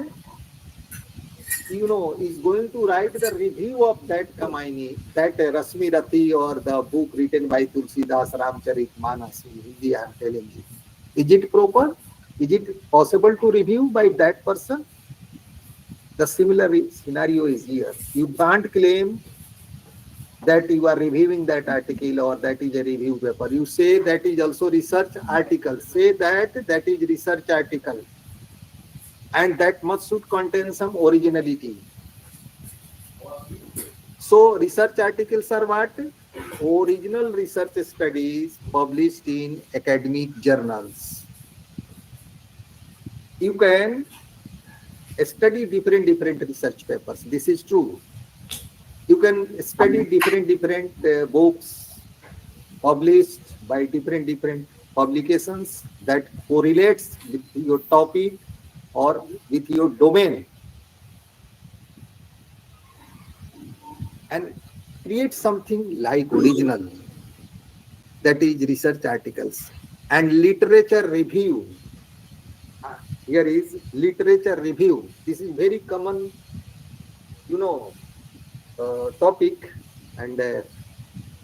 is going to write the review of that Kamini, that Rasmi Rathi or the book written by Tulsidas Ramcharit Manas in Hindi, I am telling you. Is it proper? Is it possible to review by that person? The similar scenario is here. You can't claim that you are reviewing that article or that is a review paper. You say that is also research article. Say that that is research article. And that must should contain some originality. So research articles are what? Original research studies published in academic journals. You can study different research papers. This is true. You can study different books published by different publications that correlates with your topic or with your domain, and create something like original, that is research articles. And literature review, here is literature review. This is very common topic, and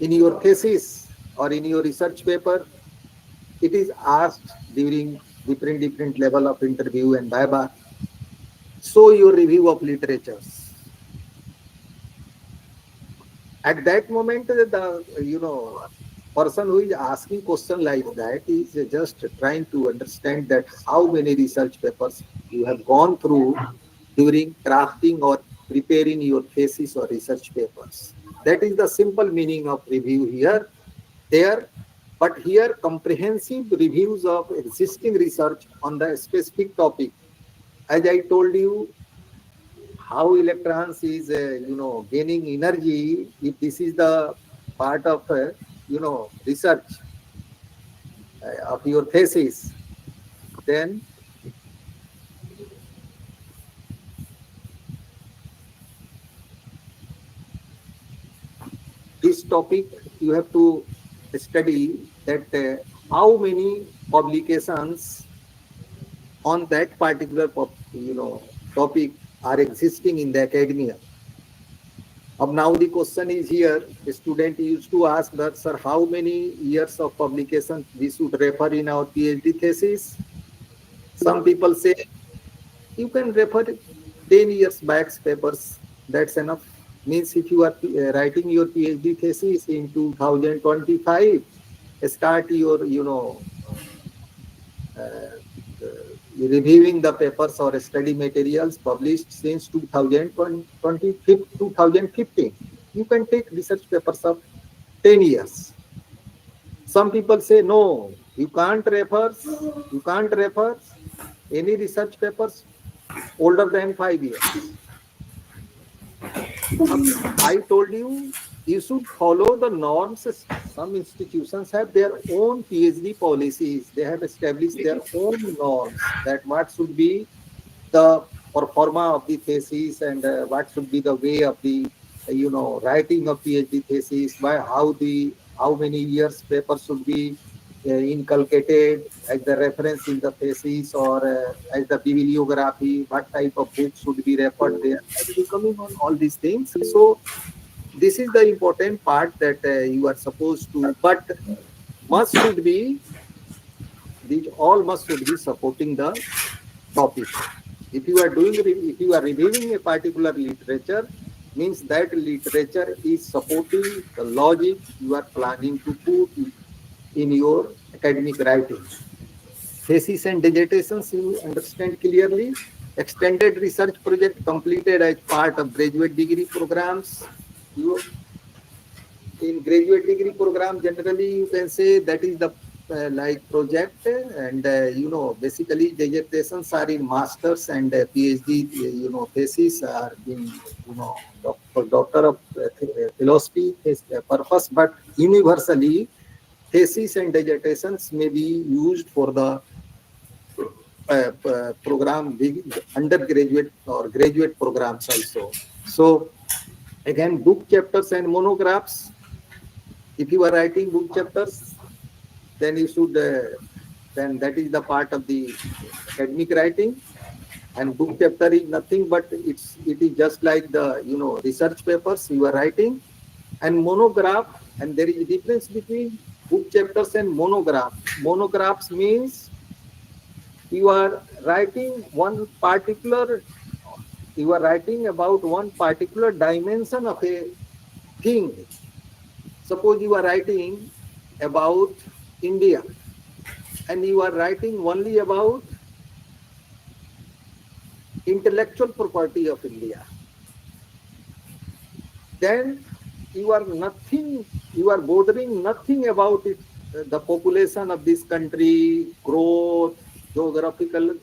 in your thesis or in your research paper, it is asked during different level of interview and viva. So your review of literatures. At that moment, the person who is asking question like that is just trying to understand that how many research papers you have gone through during crafting or preparing your thesis or research papers. That is the simple meaning of review here, there. But here, comprehensive reviews of existing research on the specific topic. As I told you, how electrons is gaining energy, if this is the part of research of your thesis, then this topic you have to study that how many publications on that particular topic are existing in the academia. Now the question is here, a student used to ask that, sir, how many years of publication we should refer in our PhD thesis? Some people say, you can refer 10 years back papers, that's enough. Means if you are writing your PhD thesis in 2025, start your, reviewing the papers or study materials published since 2015. You can take research papers of 10 years. Some people say, no, you can't refer. any research papers older than 5 years. I told you, you should follow the norms. Some institutions have their own PhD policies. They have established their own norms that what should be the performa of the thesis and what should be the way of the writing of PhD thesis, by how many years paper should be inculcated as the reference in the thesis or as the bibliography, what type of books should be referred there. I will be coming on all these things. So this is the important part that you are supposed to, but must should be, these all must should be supporting the topic. If you are if you are reviewing a particular literature, means that literature is supporting the logic you are planning to put in your academic writing. Thesis and dissertations, you understand clearly. Extended research project completed as part of graduate degree programs. You in graduate degree program, generally you can say that is the like project, and basically dissertations are in masters and PhD thesis are in for doctor of philosophy purpose, but universally thesis and dissertations may be used for the program undergraduate or graduate programs also. So again, book chapters and monographs. If you are writing book chapters, then you should then that is the part of the academic writing. And book chapter is nothing but it is just like the research papers you are writing. And monograph, and there is a difference between book chapters and monograph. Monographs means you are writing one particular, you are writing about one particular dimension of a thing. Suppose you are writing about India and you are writing only about intellectual property of India, then you are nothing, you are bothering nothing about it, the population of this country, growth, geographical,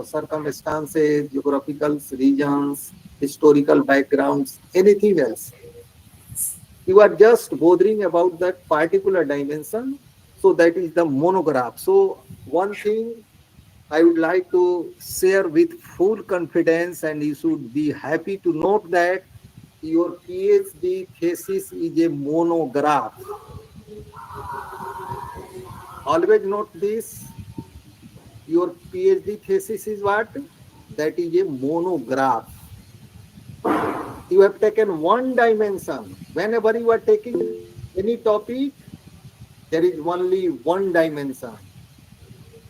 circumstances, geographical regions, historical backgrounds, anything else. You are just bothering about that particular dimension. So that is the monograph. So one thing I would like to share with full confidence, and you should be happy to note that your PhD thesis is a monograph. Always note this. Your PhD thesis is what? That is a monograph. You have taken one dimension. Whenever you are taking any topic, there is only one dimension.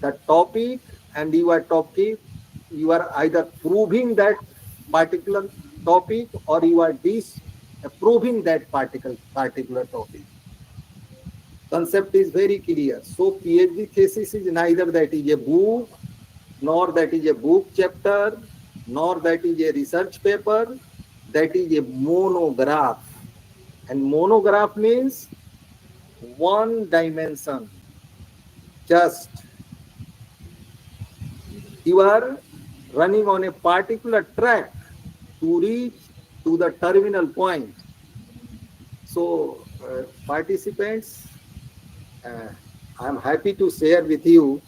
The topic, and you are talking, you are either proving that particular topic or you are disproving that particular topic. Concept is very clear. So PhD thesis is neither that is a book, nor that is a book chapter, nor that is a research paper. That is a monograph. And monograph means one dimension. Just you are running on a particular track to reach to the terminal point. So participants, I'm happy to share with you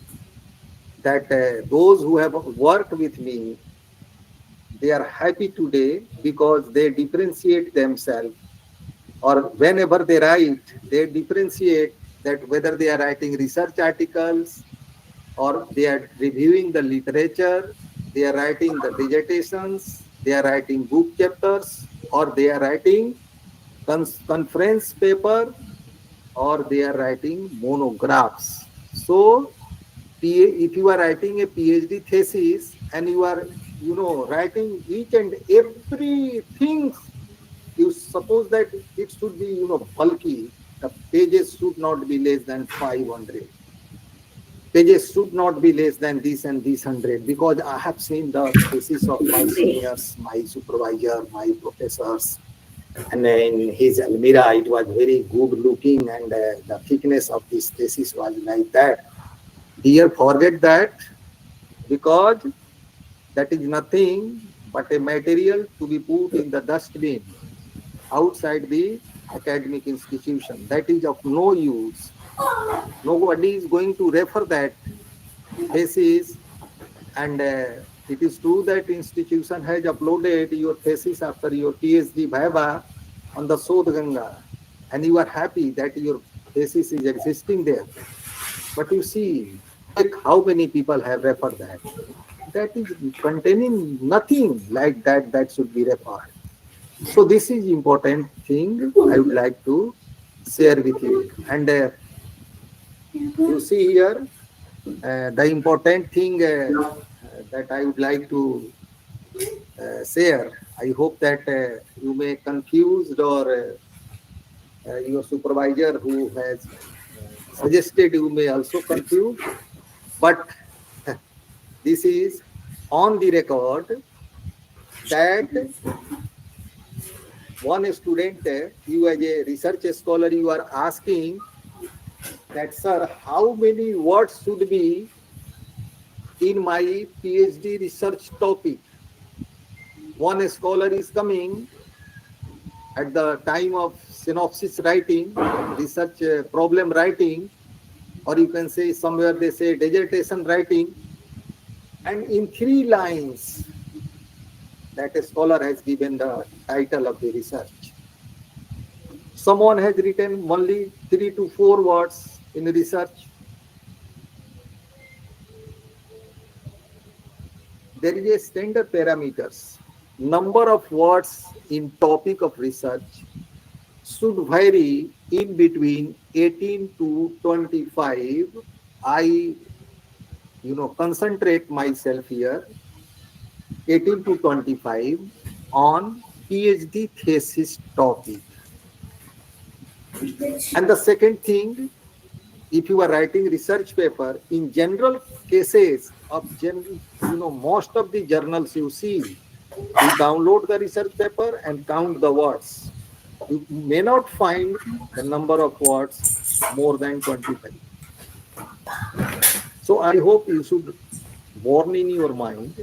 that those who have worked with me, they are happy today because they differentiate themselves, or whenever they write, they differentiate that whether they are writing research articles or they are reviewing the literature, they are writing the dissertations, they are writing book chapters, or they are writing conference paper, or they are writing monographs. So if you are writing a PhD thesis and you are writing each and everything, you suppose that it should be bulky. The pages should not be less than 500. Pages should not be less than this and this 100, because I have seen the thesis of my seniors, my supervisor, my professors, and in his Almira it was very good looking, and the thickness of this thesis was like that. Dear, forget that. because that is nothing but a material to be put in the dustbin outside the academic institution. That is of no use. Nobody is going to refer that thesis, and it is true that institution has uploaded your thesis after your Ph.D. Viva on the Sodh Ganga, and you are happy that your thesis is existing there. But you see, check how many people have referred that. That is containing nothing like that that should be referred. So this is important thing I would like to share with you. And you see here the important thing that I would like to share. I hope that you may confused, or your supervisor who has suggested you may also confuse. But this is on the record that one student, you as a research scholar, you are asking that, sir, how many words should be in my PhD research topic? One scholar is coming at the time of synopsis writing, research problem writing, or you can say somewhere they say dissertation writing, and in 3 lines, that a scholar has given the title of the research. Someone has written only 3 to 4 words in research. There is a standard parameters. Number of words in topic of research should vary in between 18 to 25. I, concentrate myself here, 18 to 25 on PhD thesis topic. And the second thing, if you are writing research paper, in general cases of most of the journals you see, you download the research paper and count the words. You may not find the number of words more than 25. So I hope you should warn in your mind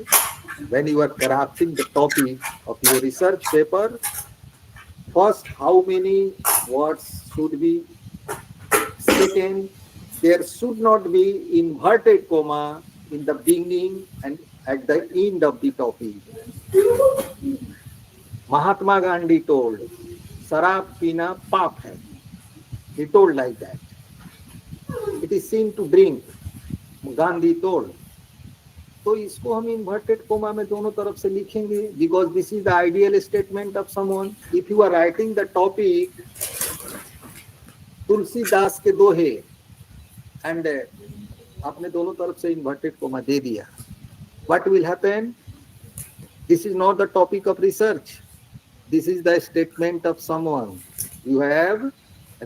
when you are crafting the topic of your research paper, first, how many words should be. Second, there should not be inverted comma in the beginning and at the end of the topic. Mahatma Gandhi told, "Sarab pina paap hai." He told like that. It is sin to drink. Gandhi told. तो इसको हम inverted coma में दोनों तरफ से लिखेंगे, because this is the ideal statement of someone. If you are writing the topic Tulsidas के दोहे एंड आपने दोनों तरफ से इन्वर्टेड कोमा दे दिया, what will happen? This is not the topic of research, this is the statement of someone. You have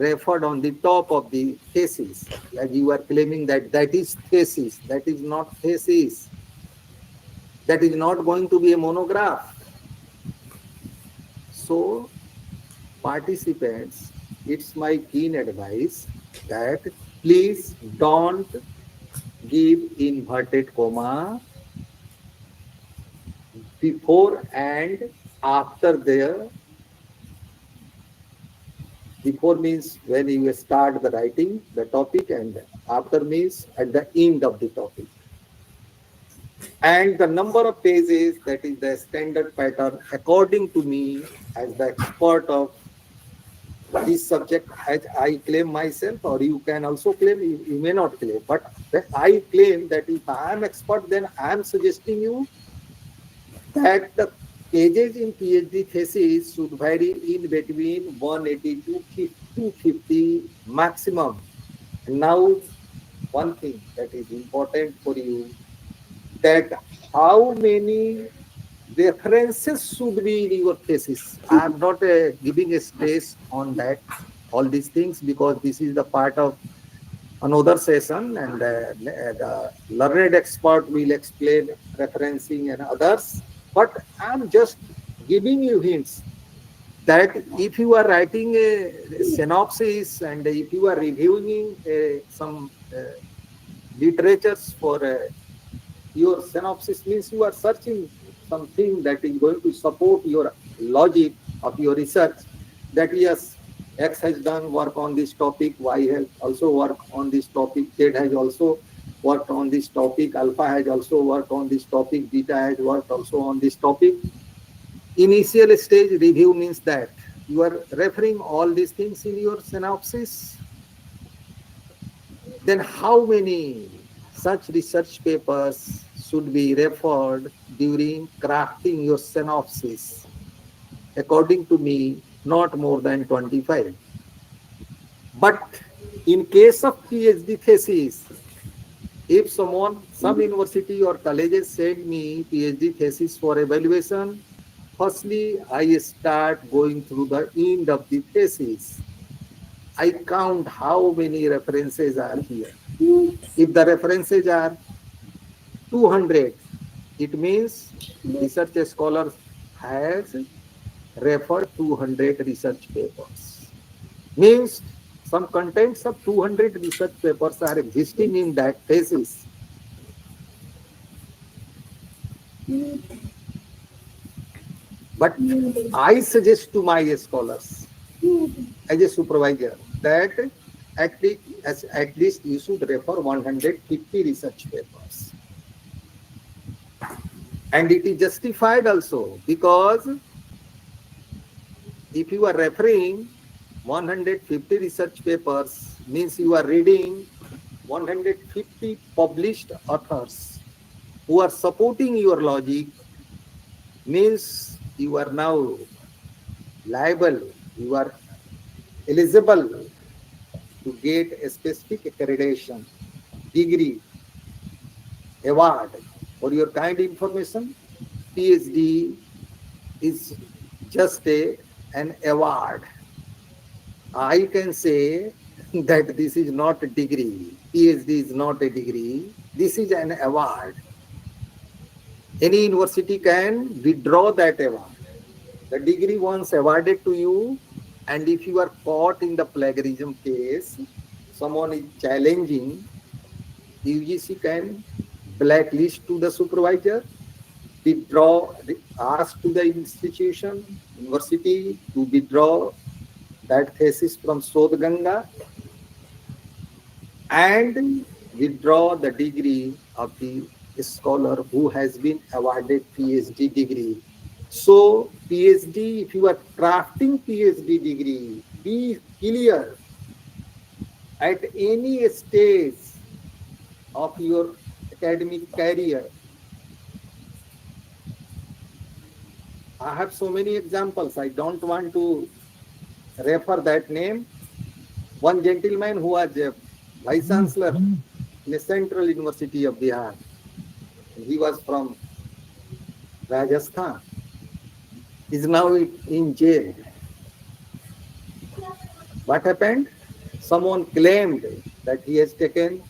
referred on the top of the thesis, and you are claiming that that is thesis. That is not thesis. That is not going to be a monograph. So, participants, it's my keen advice that please don't give inverted comma before and after there. Before means when you start the writing, the topic, and after means at the end of the topic. And the number of pages, that is the standard pattern, according to me, as the expert of this subject, as I claim myself, or you can also claim, you may not claim, but I claim that if I am expert, then I am suggesting you that the pages in PhD thesis should vary in between 180 to 250 maximum. And now, one thing that is important for you, that how many references should be in your thesis. I am not giving a stress on that, all these things, because this is the part of another session, and the learned expert will explain referencing and others. But I'm just giving you hints that if you are writing a synopsis and if you are reviewing some literatures for Your synopsis means you are searching something that is going to support your logic of your research. That yes, X has done work on this topic, Y has also worked on this topic, Z has also worked on this topic, Alpha has also worked on this topic, Beta has worked also on this topic. Initial stage review means that you are referring all these things in your synopsis. Then how many such research papers should be referred during crafting your synopsis? According to me, not more than 25. But in case of PhD thesis, if some university or colleges send me PhD thesis for evaluation, firstly, I start going through the end of the thesis. I count how many references are here. If the references are 200, it means research scholar has referred 200 research papers. Means some contents of 200 research papers are existing in that thesis. But I suggest to my scholars as a supervisor that at least you should refer 150 research papers. And it is justified also, because if you are referring 150 research papers, means you are reading 150 published authors who are supporting your logic, means you are now liable, you are eligible to get a specific accreditation, degree, award. For your kind information, PhD is just an award. I can say that this is not a degree. PhD is not a degree. This is an award. Any university can withdraw that award. The degree once awarded to you, and if you are caught in the plagiarism case, someone is challenging, UGC can blacklist to the supervisor, withdraw, ask to the institution, university to withdraw that thesis from Sodh Ganga and withdraw the degree of the scholar who has been awarded PhD degree. So PhD, if you are crafting PhD degree, be clear at any stage of your academic career. I have so many examples. I don't want to refer that name. One gentleman who was a vice chancellor in a central university of Bihar. He was from Rajasthan. Is now in jail. What happened? Someone claimed that he has taken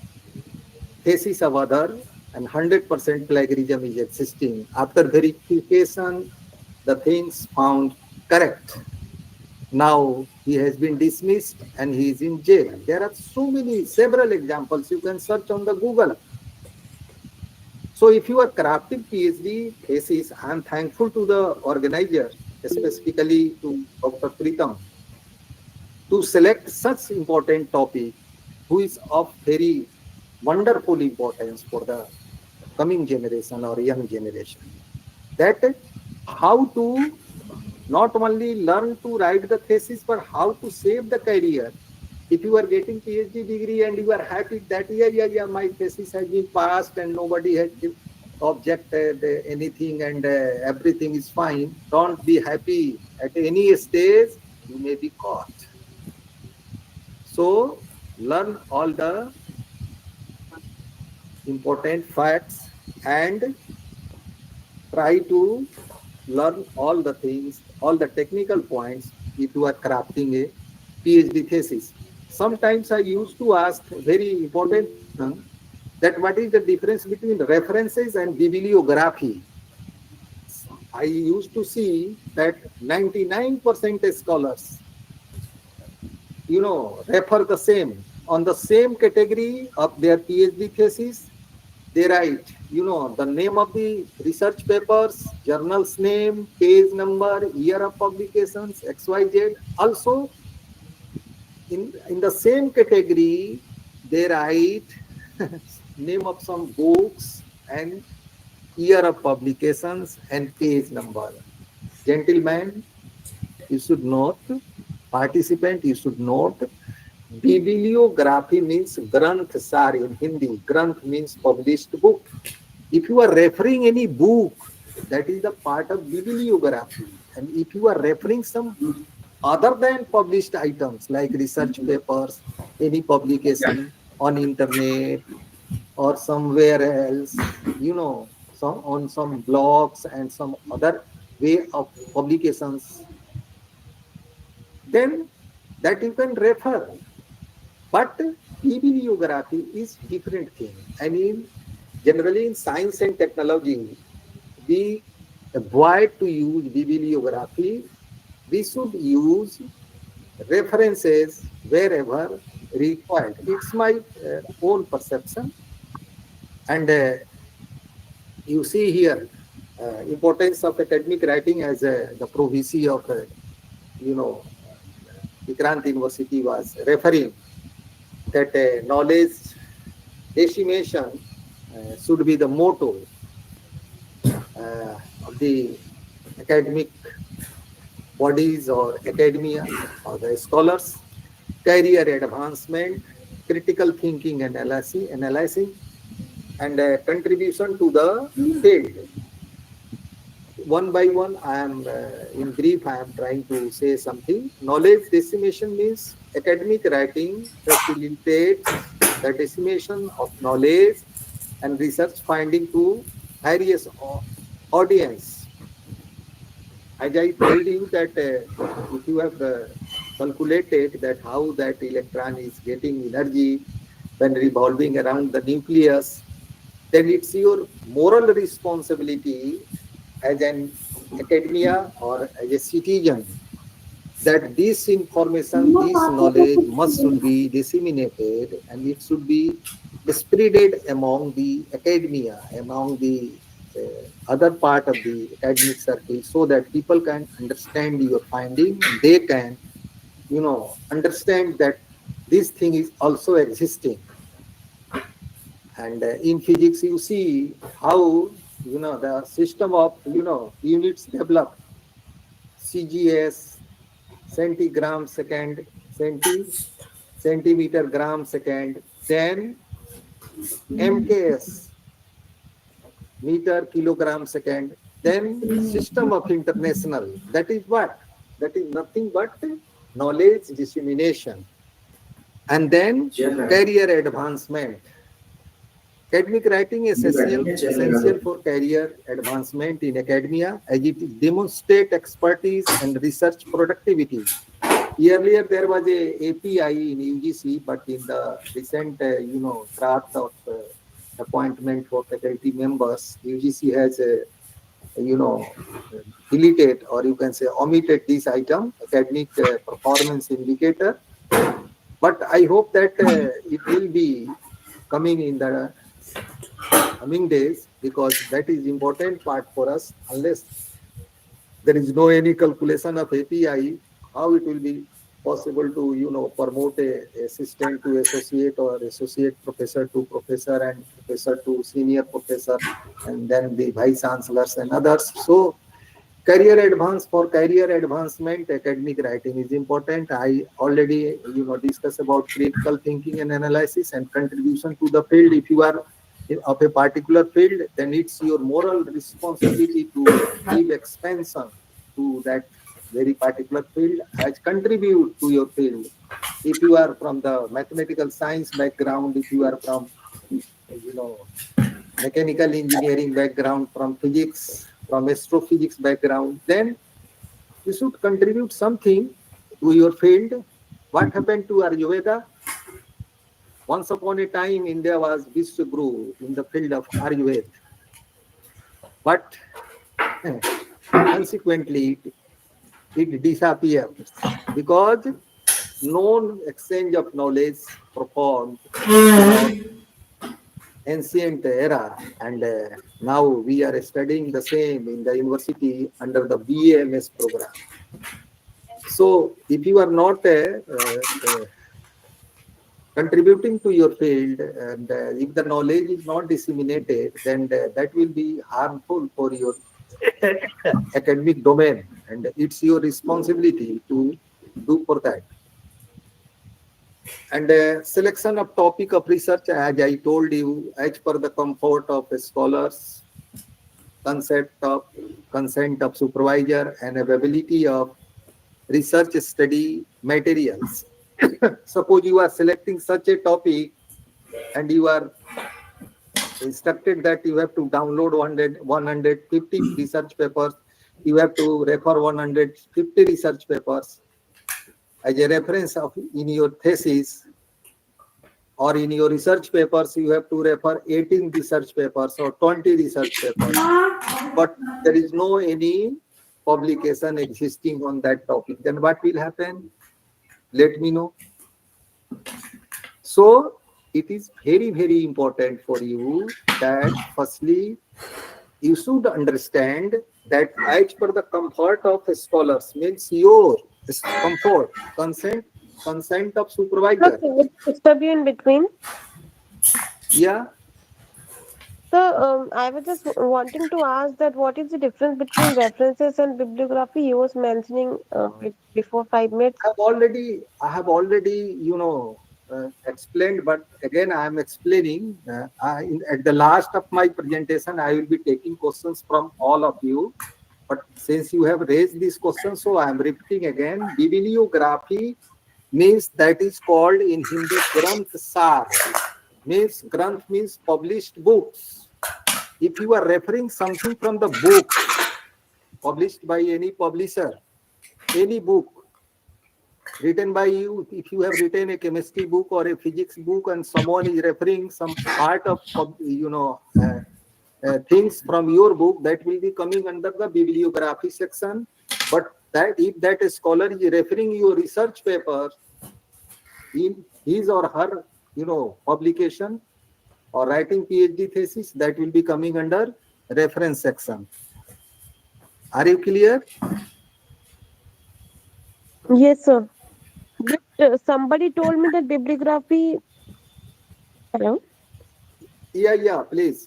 thesis of other and 100% plagiarism is existing. After verification, the things found correct. Now he has been dismissed and he is in jail. There are several examples. You can search on the Google. So if you are crafting PhD thesis, I am thankful to the organizer, specifically to Dr. Pritam, to select such important topic who is of very wonderful importance for the coming generation or young generation. That how to not only learn to write the thesis, but how to save the career. If you are getting PhD degree and you are happy that my thesis has been passed and nobody has objected anything and everything is fine, don't be happy. At any stage, you may be caught. So learn all the important facts and try to learn all the things, all the technical points if you are crafting a PhD thesis. Sometimes I used to ask very important that what is the difference between references and bibliography. I used to see that 99% scholars, refer the same on the same category of their PhD thesis. they write, the name of the research papers, journal's name, page number, year of publications, XYZ. Also, in the same category, they write name of some books and year of publications and page number. Gentlemen, you should note, participant, you should note, bibliography means granth sar in Hindi. Granth means published book. If you are referring any book, that is the part of bibliography. And if you are referring some other than published items like research papers, any publication on internet or somewhere else, some on some blogs and some other way of publications, then that you can refer. But bibliography is different thing. I mean, generally in science and technology, we avoid to use bibliography. We should use references wherever required. It's my own perception. And you see here importance of academic writing as the provisy of, you know, Vikrant University was referring that knowledge decimation should be the motto of the academic bodies or academia or the scholars. Career advancement, critical thinking and analyzing, and contribution to the field. One by one, I am, in brief, I am trying to say something. Knowledge dissemination means academic writing facilitates the dissemination of knowledge and research finding to various audience. As I told you that if you have calculated that how that electron is getting energy when revolving around the nucleus, then it's your moral responsibility as an academia or as a citizen that this information, this knowledge must should be disseminated and it should be spreaded among the academia, among the other part of the academic circle, so that people can understand your finding and they can, understand that this thing is also existing. And in physics, you see how, the system of, units developed. CGS, centigram second, centimeter gram second, then MKS, meter kilogram second, then system of international. That is what? That is nothing but knowledge dissemination. And then career advancement. Academic writing is essential for career advancement in academia as it demonstrates expertise and research productivity. Earlier there was a API in UGC, but in the recent, draft of appointment for faculty members, UGC has, deleted, or you can say omitted this item, academic performance indicator. But I hope that it will be coming in the coming days, because that is important part for us. Unless there is no any calculation of API, how it will be possible to promote a assistant to associate or associate professor to professor and professor to senior professor and then the vice chancellors and others. So career advancement, academic writing is important. I already discussed about critical thinking and analysis and contribution to the field. If you are of a particular field, then it's your moral responsibility to give expansion to that very particular field as contribute to your field. If you are from the mathematical science background, if you are from mechanical engineering background, from physics, from astrophysics background, then you should contribute something to your field. What happened to Ayurveda? Once upon a time, India was Vishwaguru in the field of Ayurveda. But consequently, it disappeared because no exchange of knowledge performed without ancient era, and now we are studying the same in the university under the BAMS program. So if you are not contributing to your field, and if the knowledge is not disseminated, then that will be harmful for your academic domain, and it's your responsibility to do for that. And selection of topic of research, as I told you, as per the comfort of scholars, concept of consent of supervisor, and availability of research study materials. Suppose you are selecting such a topic and you are instructed that you have to download 150 research papers, you have to refer 150 research papers as a reference of in your thesis, or in your research papers you have to refer 18 research papers or 20 research papers, but there is no any publication existing on that topic, then what will happen? Let me know. So it is very, very important for you that firstly you should understand that as per the comfort of scholars means your comfort, consent of supervisor. Okay, disturb you in between. Yeah, So, I was just wanting to ask that what is the difference between references and bibliography? You was mentioning it before 5 minutes. I have already, explained, but again I am explaining. At the last of my presentation, I will be taking questions from all of you. But since you have raised this question, so I am repeating again. Bibliography means that is called in Hindi Granth Sar. Granth means published books. If you are referring something from the book published by any publisher, any book written by you, if you have written a chemistry book or a physics book and someone is referring some part of things from your book, that will be coming under the bibliography section. But that if that scholar is referring your research paper in his or her publication or writing PhD thesis, that will be coming under reference section. Are you clear? Yes, sir. But somebody told me that bibliography. Hello. Yeah, please.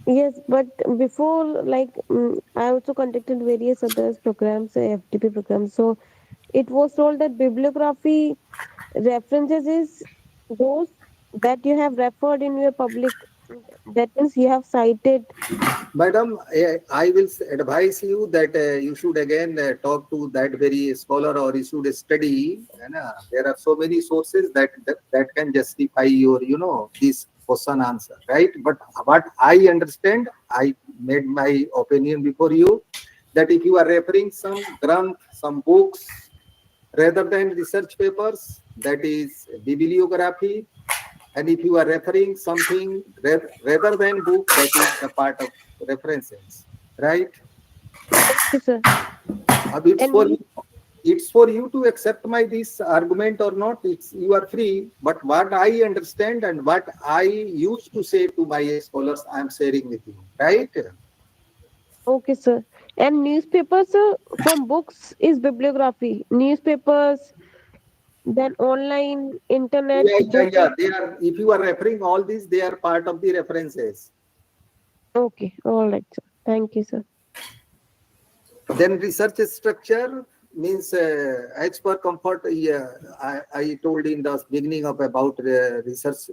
Yes, but before, like, I also conducted various other programs, FDP programs. So it was told that bibliography references is those that you have referred in your public. That means you have cited. Madam, I will advise you that you should again talk to that very scholar, or you should study. There are so many sources that can justify your, this question answer, right? But what I understand, I made my opinion before you, that if you are referring some granth, some books, rather than research papers, that is bibliography. And if you are referring something rather than book, that is the part of references, right? Okay, sir. It's And for you to accept my this argument or not. It's you are free. But what I understand and what I used to say to my scholars, I am sharing with you, right? okay, sir. And newspapers from books is bibliography. Newspapers, then online, internet, Yeah. journal. They are. If you are referring all these, they are part of the references. Okay, all right, sir. Thank you, sir. Then research structure means as per comfort. Yeah, I told in the beginning of about research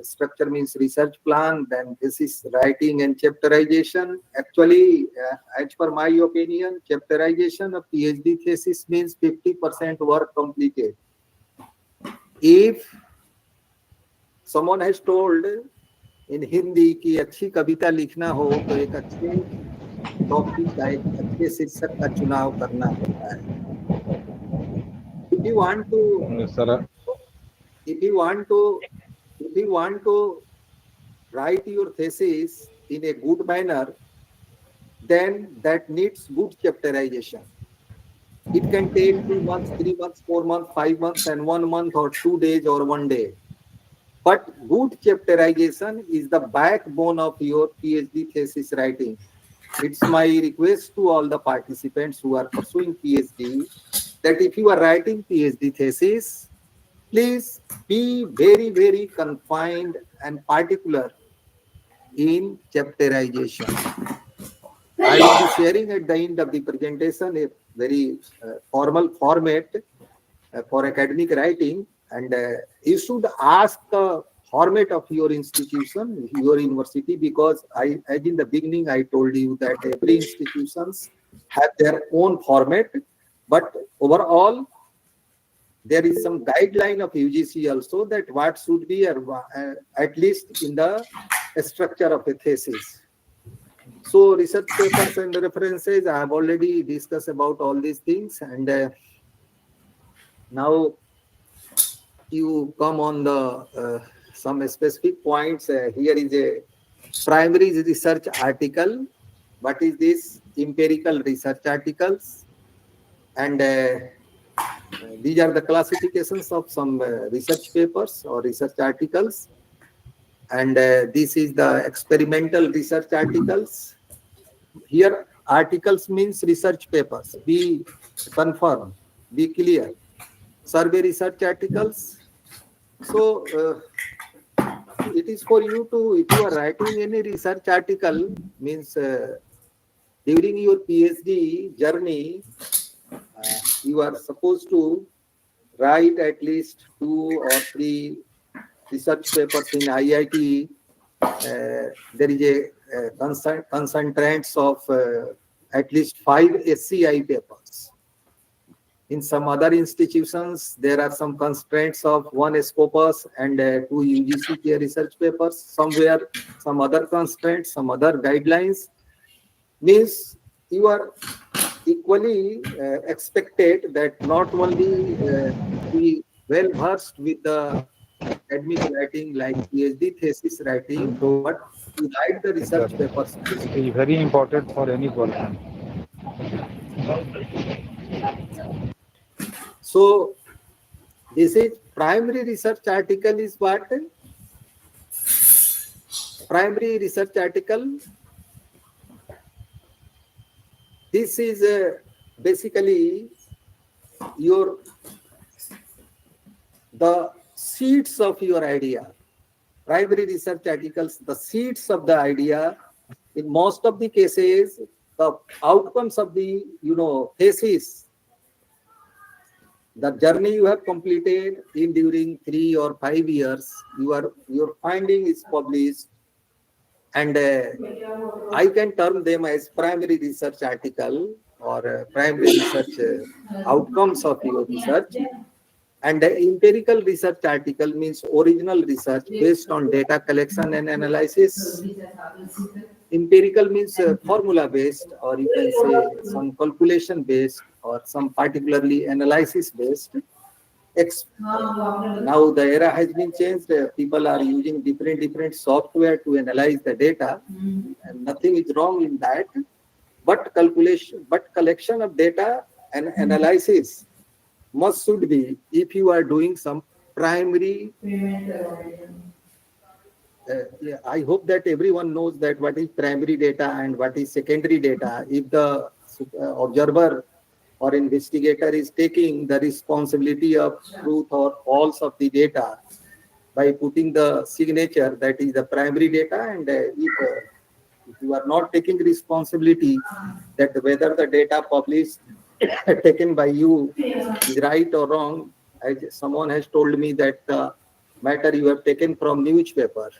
structure means research plan. Then this is writing and chapterization. Actually, as per my opinion, chapterization of PhD thesis means 50% work completed. If someone has told in Hindi कि अच्छी कविता लिखना हो तो एक अच्छे topic का एक अच्छे शीर्षक का चुनाव करना पड़ता है. If you want to, Sir, if you want to, if you want to write your thesis in a good manner, then that needs good chapterization. It can take 2 months, 3 months, 4 months, 5 months, and 1 month or 2 days or 1 day. But good chapterization is the backbone of your PhD thesis writing. It's my request to all the participants who are pursuing PhD that if you are writing PhD thesis, please be very, very confined and particular in chapterization. I will be sharing at the end of the presentation a very formal format for academic writing, and you should ask the format of your institution, your university, because as in the beginning, I told you that every institutions have their own format, but overall, there is some guideline of UGC also that what should be at least in the structure of a thesis. So research papers and references, I have already discussed about all these things, and now you come on the some specific points. Here is a primary research article. What is this? Empirical research articles, and these are the classifications of some research papers or research articles. And this is the experimental research articles. Here, articles means research papers. Be confirmed, be clear. Survey research articles. So it is for you to, if you are writing any research article, means during your PhD journey, you are supposed to write at least 2 or 3 research papers in IIT. There is a concentrates of at least 5 SCI papers. In some other institutions, there are some constraints of 1 Scopus and 2 UGC tier research papers. Somewhere, some other constraints, some other guidelines. Means you are equally expected that not only be well versed with the academic writing like PhD thesis writing, but to write the research papers also. Is very important for any person. So this is primary research article is what? Primary research article. This is basically the seeds of your idea. Primary research articles, the seeds of the idea. In most of the cases, the outcomes of the thesis, the journey you have completed in during 3 or 5 years, your finding is published, and I can term them as primary research article or primary research outcomes of your research. And the empirical research article means original research based on data collection and analysis. Empirical means formula based, or you can say some calculation based, or some particularly analysis based. Now the era has been changed. People are using different software to analyze the data, and nothing is wrong in that. But collection of data and analysis should be, if you are doing some primary. I hope that everyone knows that what is primary data and what is secondary data. If the observer or investigator is taking the responsibility of truth or false of the data by putting the signature, that is the primary data, and if you are not taking responsibility that whether the data published taken by you is right or wrong. Someone has told me that the matter you have taken from newspaper,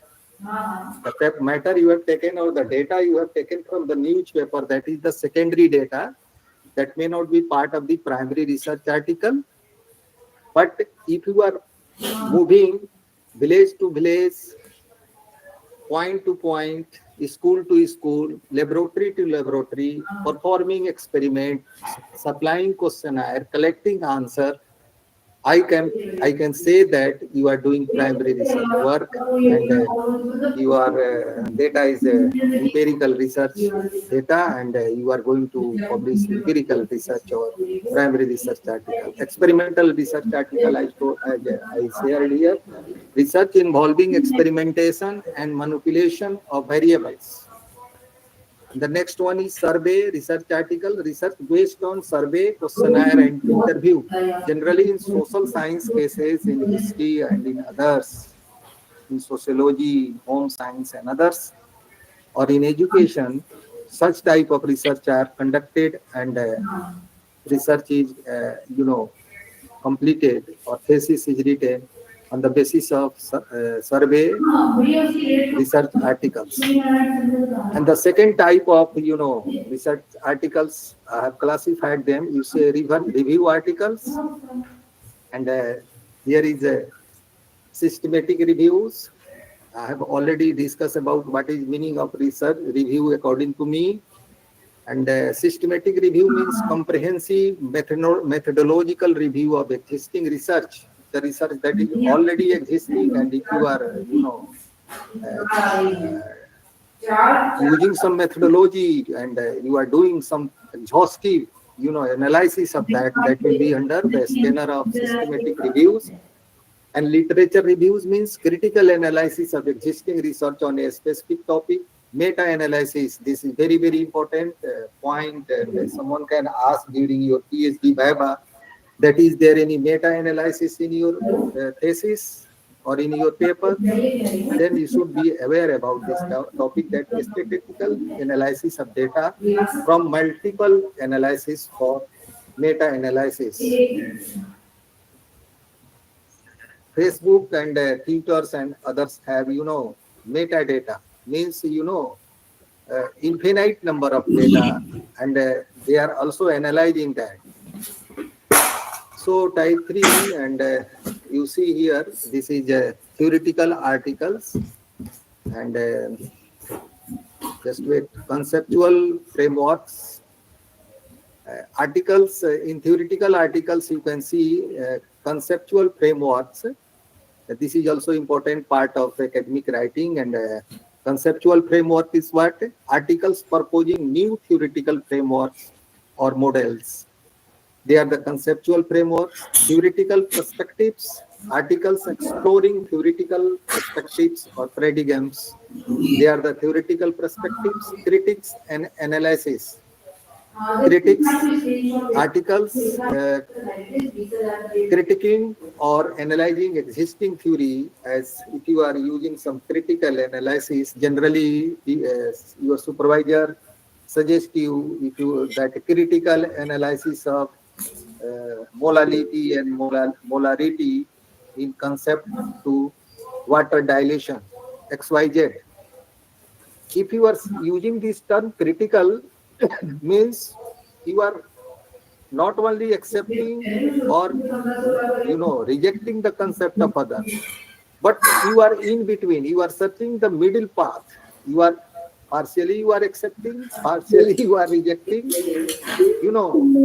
the matter you have taken or the data you have taken from the newspaper, that is the secondary data. That may not be part of the primary research article. But if you are moving village to village, point to point, school to school, laboratory to laboratory, performing experiment, supplying questionnaire, collecting answer, I can say that you are doing primary research work, and your data is empirical research data, and you are going to publish empirical research or primary research article. Experimental research article, I shared here, research involving experimentation and manipulation of variables. The next one is survey research article, research based on survey, questionnaire, and interview, generally in social science cases, in history, and in others, in sociology, home science, and others, or in education. Such type of research are conducted, and research is, completed, or thesis is written on the basis of survey research articles. And the second type of research articles, I have classified them. You say review articles, and here is systematic reviews. I have already discussed about what is meaning of research review according to me. And systematic review means comprehensive methodological review of existing research, the research that is already existing. And if you are, using some methodology, and you are doing some exhaustive, analysis of that, that will be under the scanner of systematic reviews. And literature reviews means critical analysis of existing research on a specific topic. Meta-analysis, this is very, very important point. And someone can ask during your Ph.D. viva, that is there any meta-analysis in your thesis or in your paper? Then you should be aware about this topic, that statistical analysis of data from multiple analysis for meta-analysis. Facebook and Twitters and others have, metadata, means, infinite number of data, and they are also analyzing that. So type 3, and you see here, this is theoretical articles, and just wait, conceptual frameworks. Articles, in theoretical articles, you can see conceptual frameworks. This is also important part of academic writing. And conceptual framework is what? Articles proposing new theoretical frameworks or models. They are the conceptual frameworks. Theoretical perspectives, articles exploring theoretical perspectives or paradigms. They are the theoretical perspectives. Critics and analysis. Critics, articles critiquing or analyzing existing theory. As if you are using some critical analysis, generally your supervisor suggests you, if you that critical analysis of molality and molarity in concept to water dilation, XYZ. If you are using this term critical, means you are not only accepting or rejecting the concept of other, but you are in between. You are searching the middle path. You are partially you are accepting, partially you are rejecting.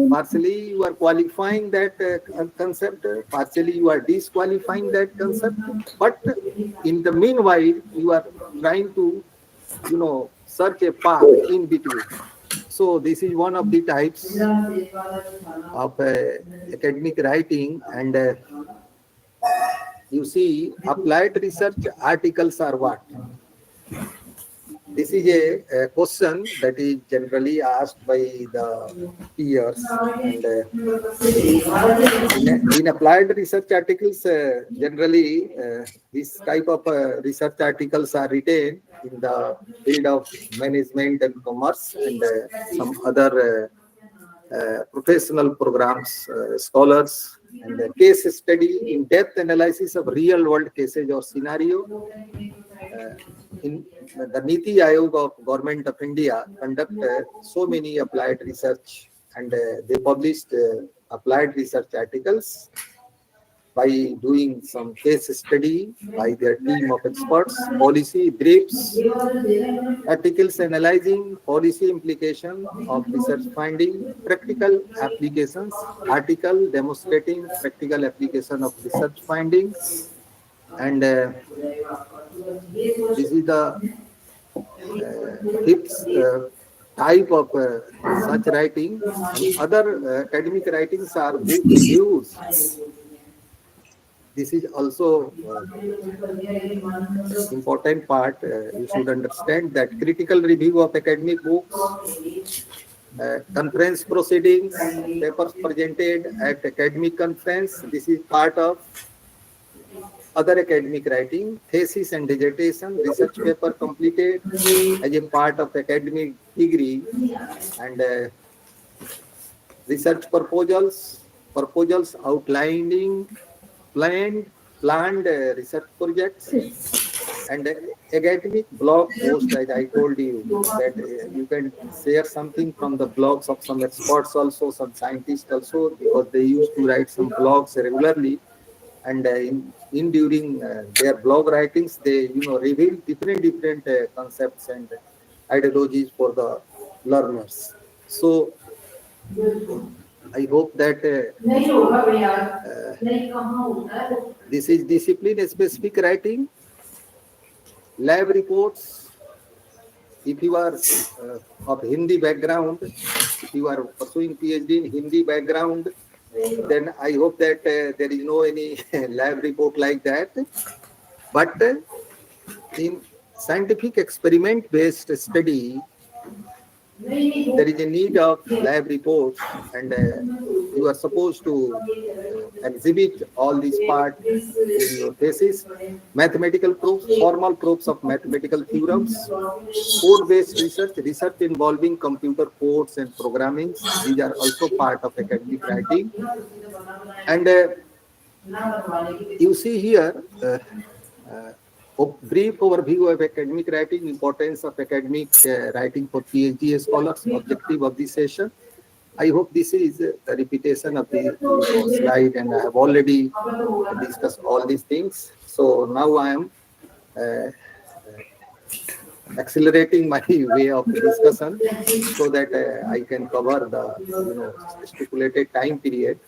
Partially you are qualifying that concept, partially you are disqualifying that concept. But in the meanwhile, you are trying to search a path in between. So this is one of the types of academic writing. And you see, applied research articles are what? This is a question that is generally asked by the peers. And in applied research articles, generally this type of research articles are written in the field of management and commerce, and some other professional programs, scholars, and case study, in-depth analysis of real-world cases or scenario. In the Niti Aayog of Government of India conduct so many applied research, and they published applied research articles. by doing some case study by their team of experts, policy briefs, articles analyzing policy implication of research finding, practical applications, article demonstrating practical application of research finding, and this is the fifth type of such writing. And other academic writings are book reviews. This is also important part. You should understand that critical review of academic books, conference proceedings, papers presented at academic conference. This is part of other academic writing. Thesis and dissertation, research paper completed as a part of academic degree, and research proposals outlining planned research projects, and academic blog post, as I told you, that you can share something from the blogs of some experts also, some scientists also, because they used to write some blogs regularly, and in during their blog writings, they reveal different concepts and ideologies for the learners. So I hope that this is discipline specific writing. Lab reports, if you are of Hindi background, if you are pursuing PhD in Hindi background, then I hope that there is no any lab report like that. But in scientific experiment based study, there is a need of lab reports, and you are supposed to exhibit all these parts in your thesis. Mathematical proofs, formal proofs of mathematical theorems, code-based research, research involving computer codes and programmings. These are also part of academic writing. And you see here a brief overview of academic writing, importance of academic writing for PhD scholars, objective of this session. I hope this is the repetition of the slide, and I have already discussed all these things. So now I am accelerating my way of discussion so that I can cover the stipulated time period.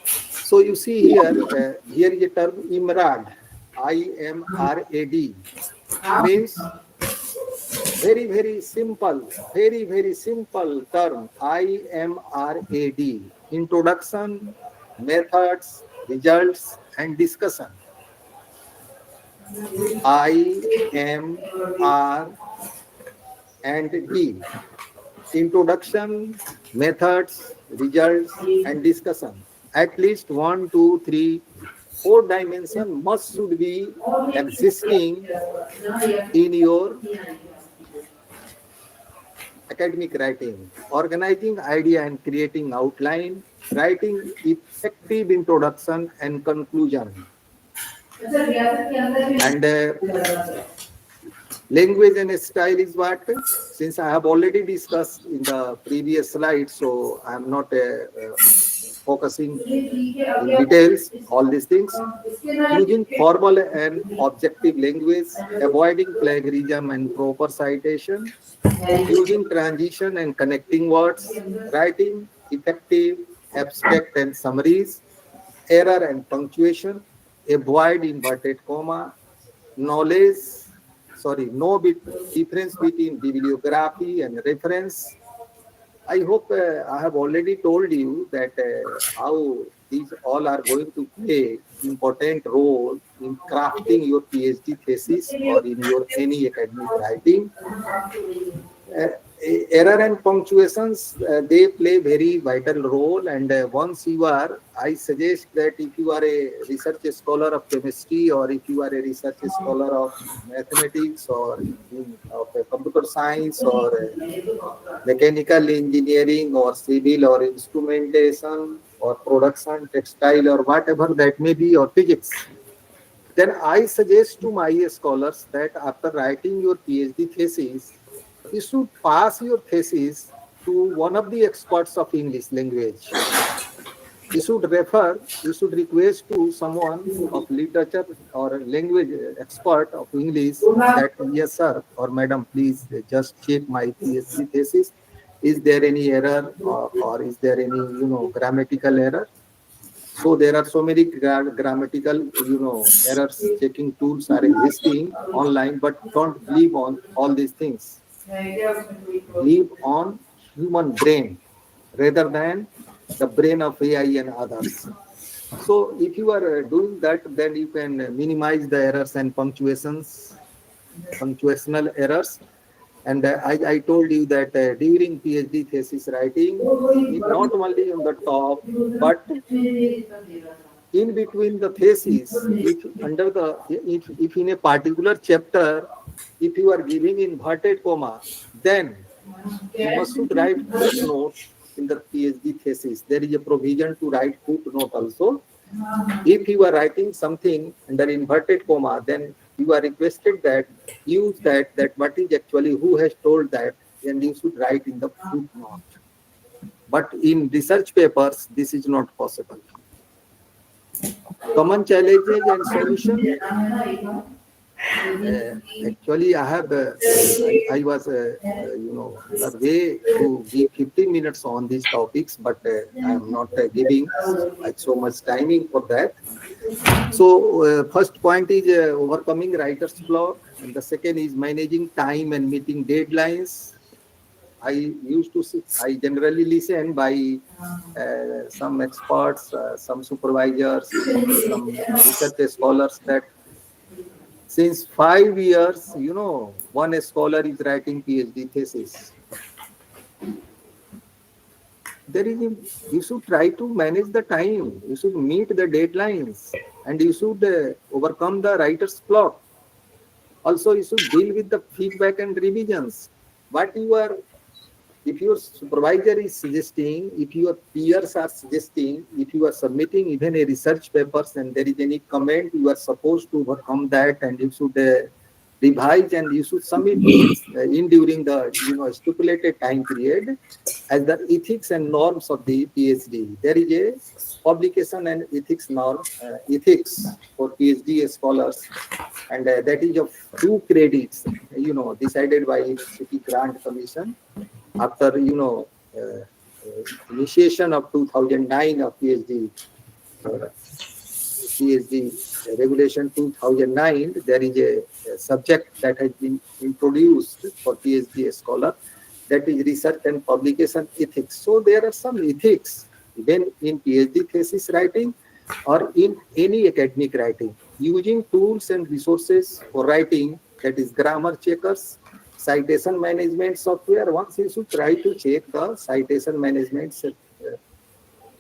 So you see here, here is a term IMRAD, IMRAD, means very simple term, IMRAD, introduction, methods, results, and discussion. I, M, R, and D. Introduction, methods, results, and discussion. At least 1, 2, 3, 4 dimension must should be existing in your academic writing. Organizing idea and creating outline, writing effective introduction and conclusion. And language and style is what? Since I have already discussed in the previous slide, so I am not focusing in details all these things. Using formal and objective language, avoiding plagiarism and proper citation, using transition and connecting words, writing effective, abstract and summaries, error and punctuation, avoid inverted comma, knowledge, no difference between bibliography and reference. I hope I have already told you that how these all are going to play important role in crafting your PhD thesis or in your any academic writing. Error and punctuations, they play very vital role, and once you are, I suggest that if you are a research scholar of chemistry, or if you are a research scholar of mathematics, or of computer science, or mechanical engineering, or civil, or instrumentation, or production, textile, or whatever that may be, or physics, then I suggest to my scholars that after writing your PhD thesis, you should pass your thesis to one of the experts of English language. you should request to someone of literature or language expert of English that, yes, sir, or madam, please just check my PhD thesis. Is there any error or is there any, grammatical error? So there are so many grammatical, errors checking tools are existing online, but don't believe on all these things. Believe on human brain rather than the brain of AI and others. So if you are doing that, then you can minimize the errors and punctuational errors. And I told you that during PhD thesis writing, not only on the top, but in between the thesis, if in a particular chapter, if you are giving inverted comma, then you must should write footnote in the PhD thesis. There is a provision to write footnote also. If you are writing something under inverted comma, then you are requested that use that what is actually who has told that, and you should write in the footnote. But in research papers, this is not possible. Common challenges and solution. Actually, I have I was the way to give 15 minutes on these topics, but I am not giving so much timing for that. So first point is overcoming writer's block, and the second is managing time and meeting deadlines. I generally listen by some experts, some supervisors, some research scholars that since 5 years, one scholar is writing PhD thesis. You should try to manage the time. You should meet the deadlines, and you should overcome the writer's block. Also, you should deal with the feedback and revisions. If your supervisor is suggesting, if your peers are suggesting, if you are submitting even a research papers and there is any comment, you are supposed to overcome that, and you should revise and you should submit in during the stipulated time period as the ethics and norms of the PhD. There is a publication and ethics norm, ethics for PhD scholars, and that is of 2 credits, decided by University Grant Commission after initiation of 2009 of PhD regulation 2009. There is a subject that has been introduced for PhD scholar, that is research and publication ethics. So there are some ethics even in PhD thesis writing or in any academic writing, using tools and resources for writing, that is grammar checkers, citation management software. Once you should try to check the citation management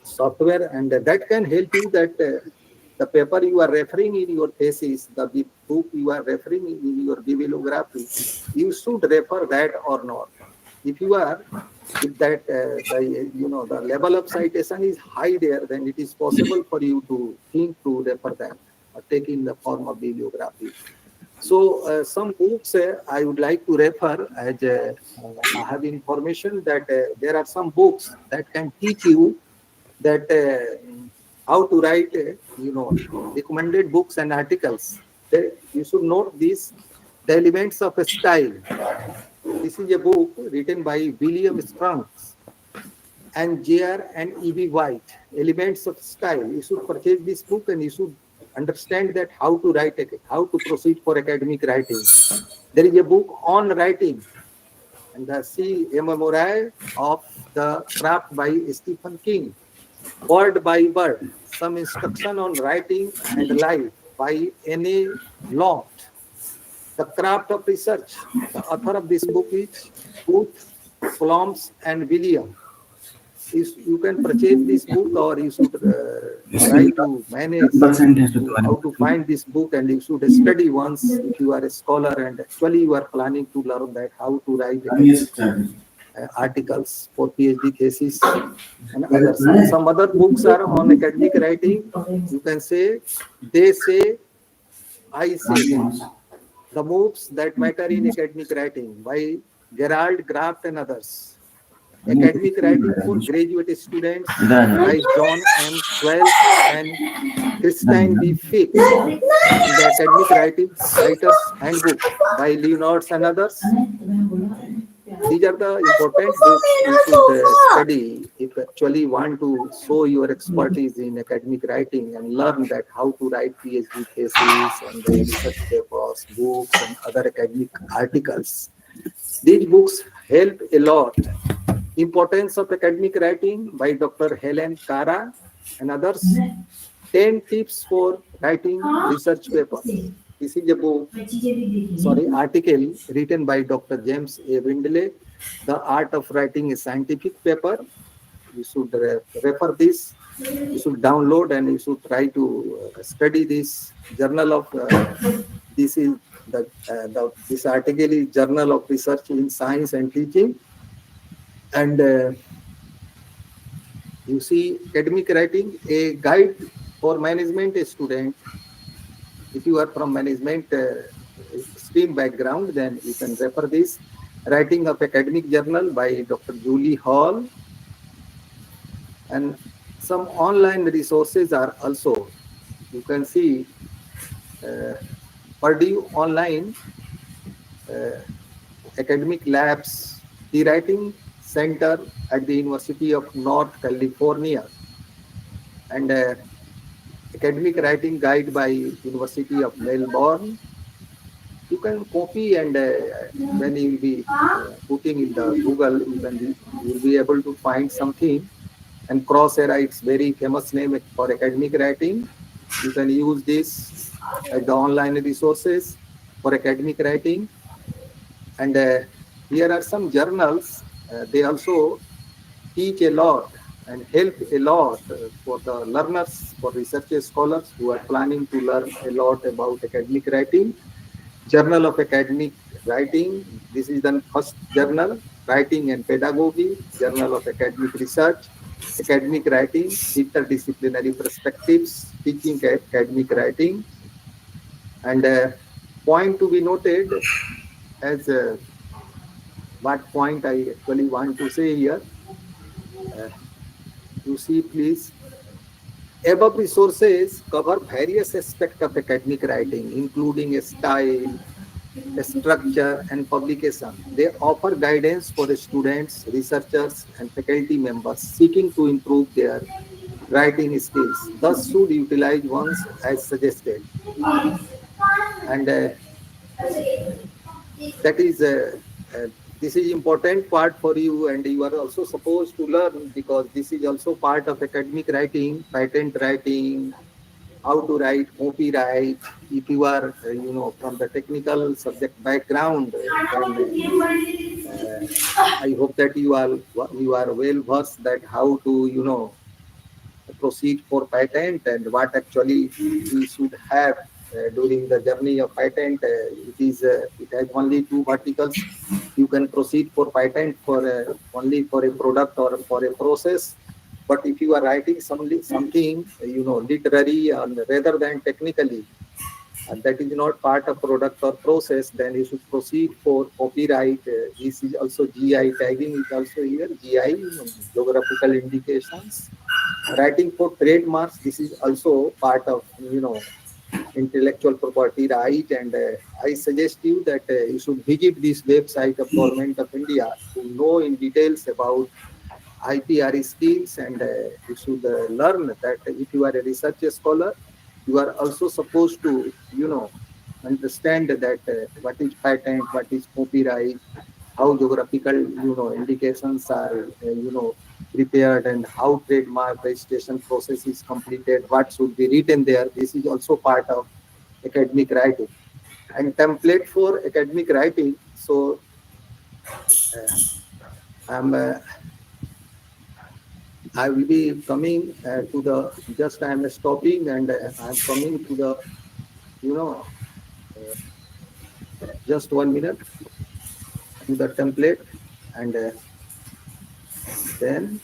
software, and that can help you that the paper you are referring in your thesis, the book you are referring in your bibliography, you should refer that or not. If you are, if that the level of citation is high there, then it is possible for you to think to refer them or take in the form of bibliography. So some books I would like to refer, as I have information that there are some books that can teach you that how to write, recommended books and articles. You should note these, the elements of a style. This is a book written by William Strunks and J.R. and E.B. White, Elements of Style. You should purchase this book and you should understand that how to write, how to proceed for academic writing. There is a book on writing, and the C. Memory of the Craft by Stephen King, Word by Word, Some Instruction on Writing and Life by N.A. Loft. The Craft of Research. The author of this book is Booth, Plums, and William. You can purchase this book, or you should try to manage how to find this book, and you should study once if you are a scholar and actually you are planning to learn that how to write articles for PhD thesis and others. Some other books are on academic writing. You can say, They Say, I Say. The Moves That Matter in Academic Writing by Gerald Graft and others. academic writing for graduate students like John M. Swales and Christine B. Fix, and the academic writing writers handbook by Leonards and others. These are the important books you should study if you actually want to show your expertise in academic writing and learn that how to write PhD theses and research papers, books, and other academic articles. These books help a lot. Importance of academic writing by Dr. Helen Cara and others. 10 tips for writing research papers. This is a book, article written by Dr. James A. Windley, The Art of Writing a Scientific Paper. You should refer this. You should download and you should try to study this journal of. This is this article is Journal of Research in Science and Teaching, and you see academic writing a guide for management student. If you are from management stream background, then you can refer this. Writing of Academic Journal by Dr. Julie Hall. And some online resources are also, you can see Purdue Online, Academic Labs, the Writing Center at the University of North California, and Academic Writing Guide by University of Melbourne. You can copy and when you will be putting in the Google, you will be able to find something. And Crossera, it's very famous name for academic writing. You can use this as the online resources for academic writing. And here are some journals. They also teach a lot and help a lot for the learners, for research scholars who are planning to learn a lot about academic writing. Journal of Academic Writing. This is the first journal, Writing and Pedagogy, Journal of Academic Research, Academic Writing, Interdisciplinary Perspectives, Teaching Academic Writing. And point to be noted as what point I actually want to say here. You see, please. Above resources cover various aspects of academic writing, including a style, a structure, and publication. They offer guidance for the students, researchers, and faculty members seeking to improve their writing skills. Thus, should utilize ones as suggested. And that is this is important part for you, and you are also supposed to learn because this is also part of academic writing, patent writing, how to write copyright. If you are from the technical subject background, then I hope that you are well versed that how to proceed for patent and what actually we should have during the journey of patent. It has only two verticals. You can proceed for patent for only for a product or for a process. But if you are writing something literary and rather than technically, and that is not part of product or process, then you should proceed for copyright. This is also GI tagging is also here. GI, geographical indications. Writing for trademarks, this is also part of intellectual property right. And I suggest you that you should visit this website of Government of India to know in details about IPR skills, and you should learn that if you are a research scholar, you are also supposed to understand that what is patent, what is copyright, how geographical indications are prepared, and how trademark registration process is completed, what should be written there. This is also part of academic writing. And template for academic writing. So I will be coming to the, just I am stopping and I am coming to the, just 1 minute to the template, and then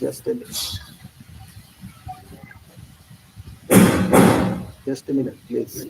just a minute. Just a minute, please.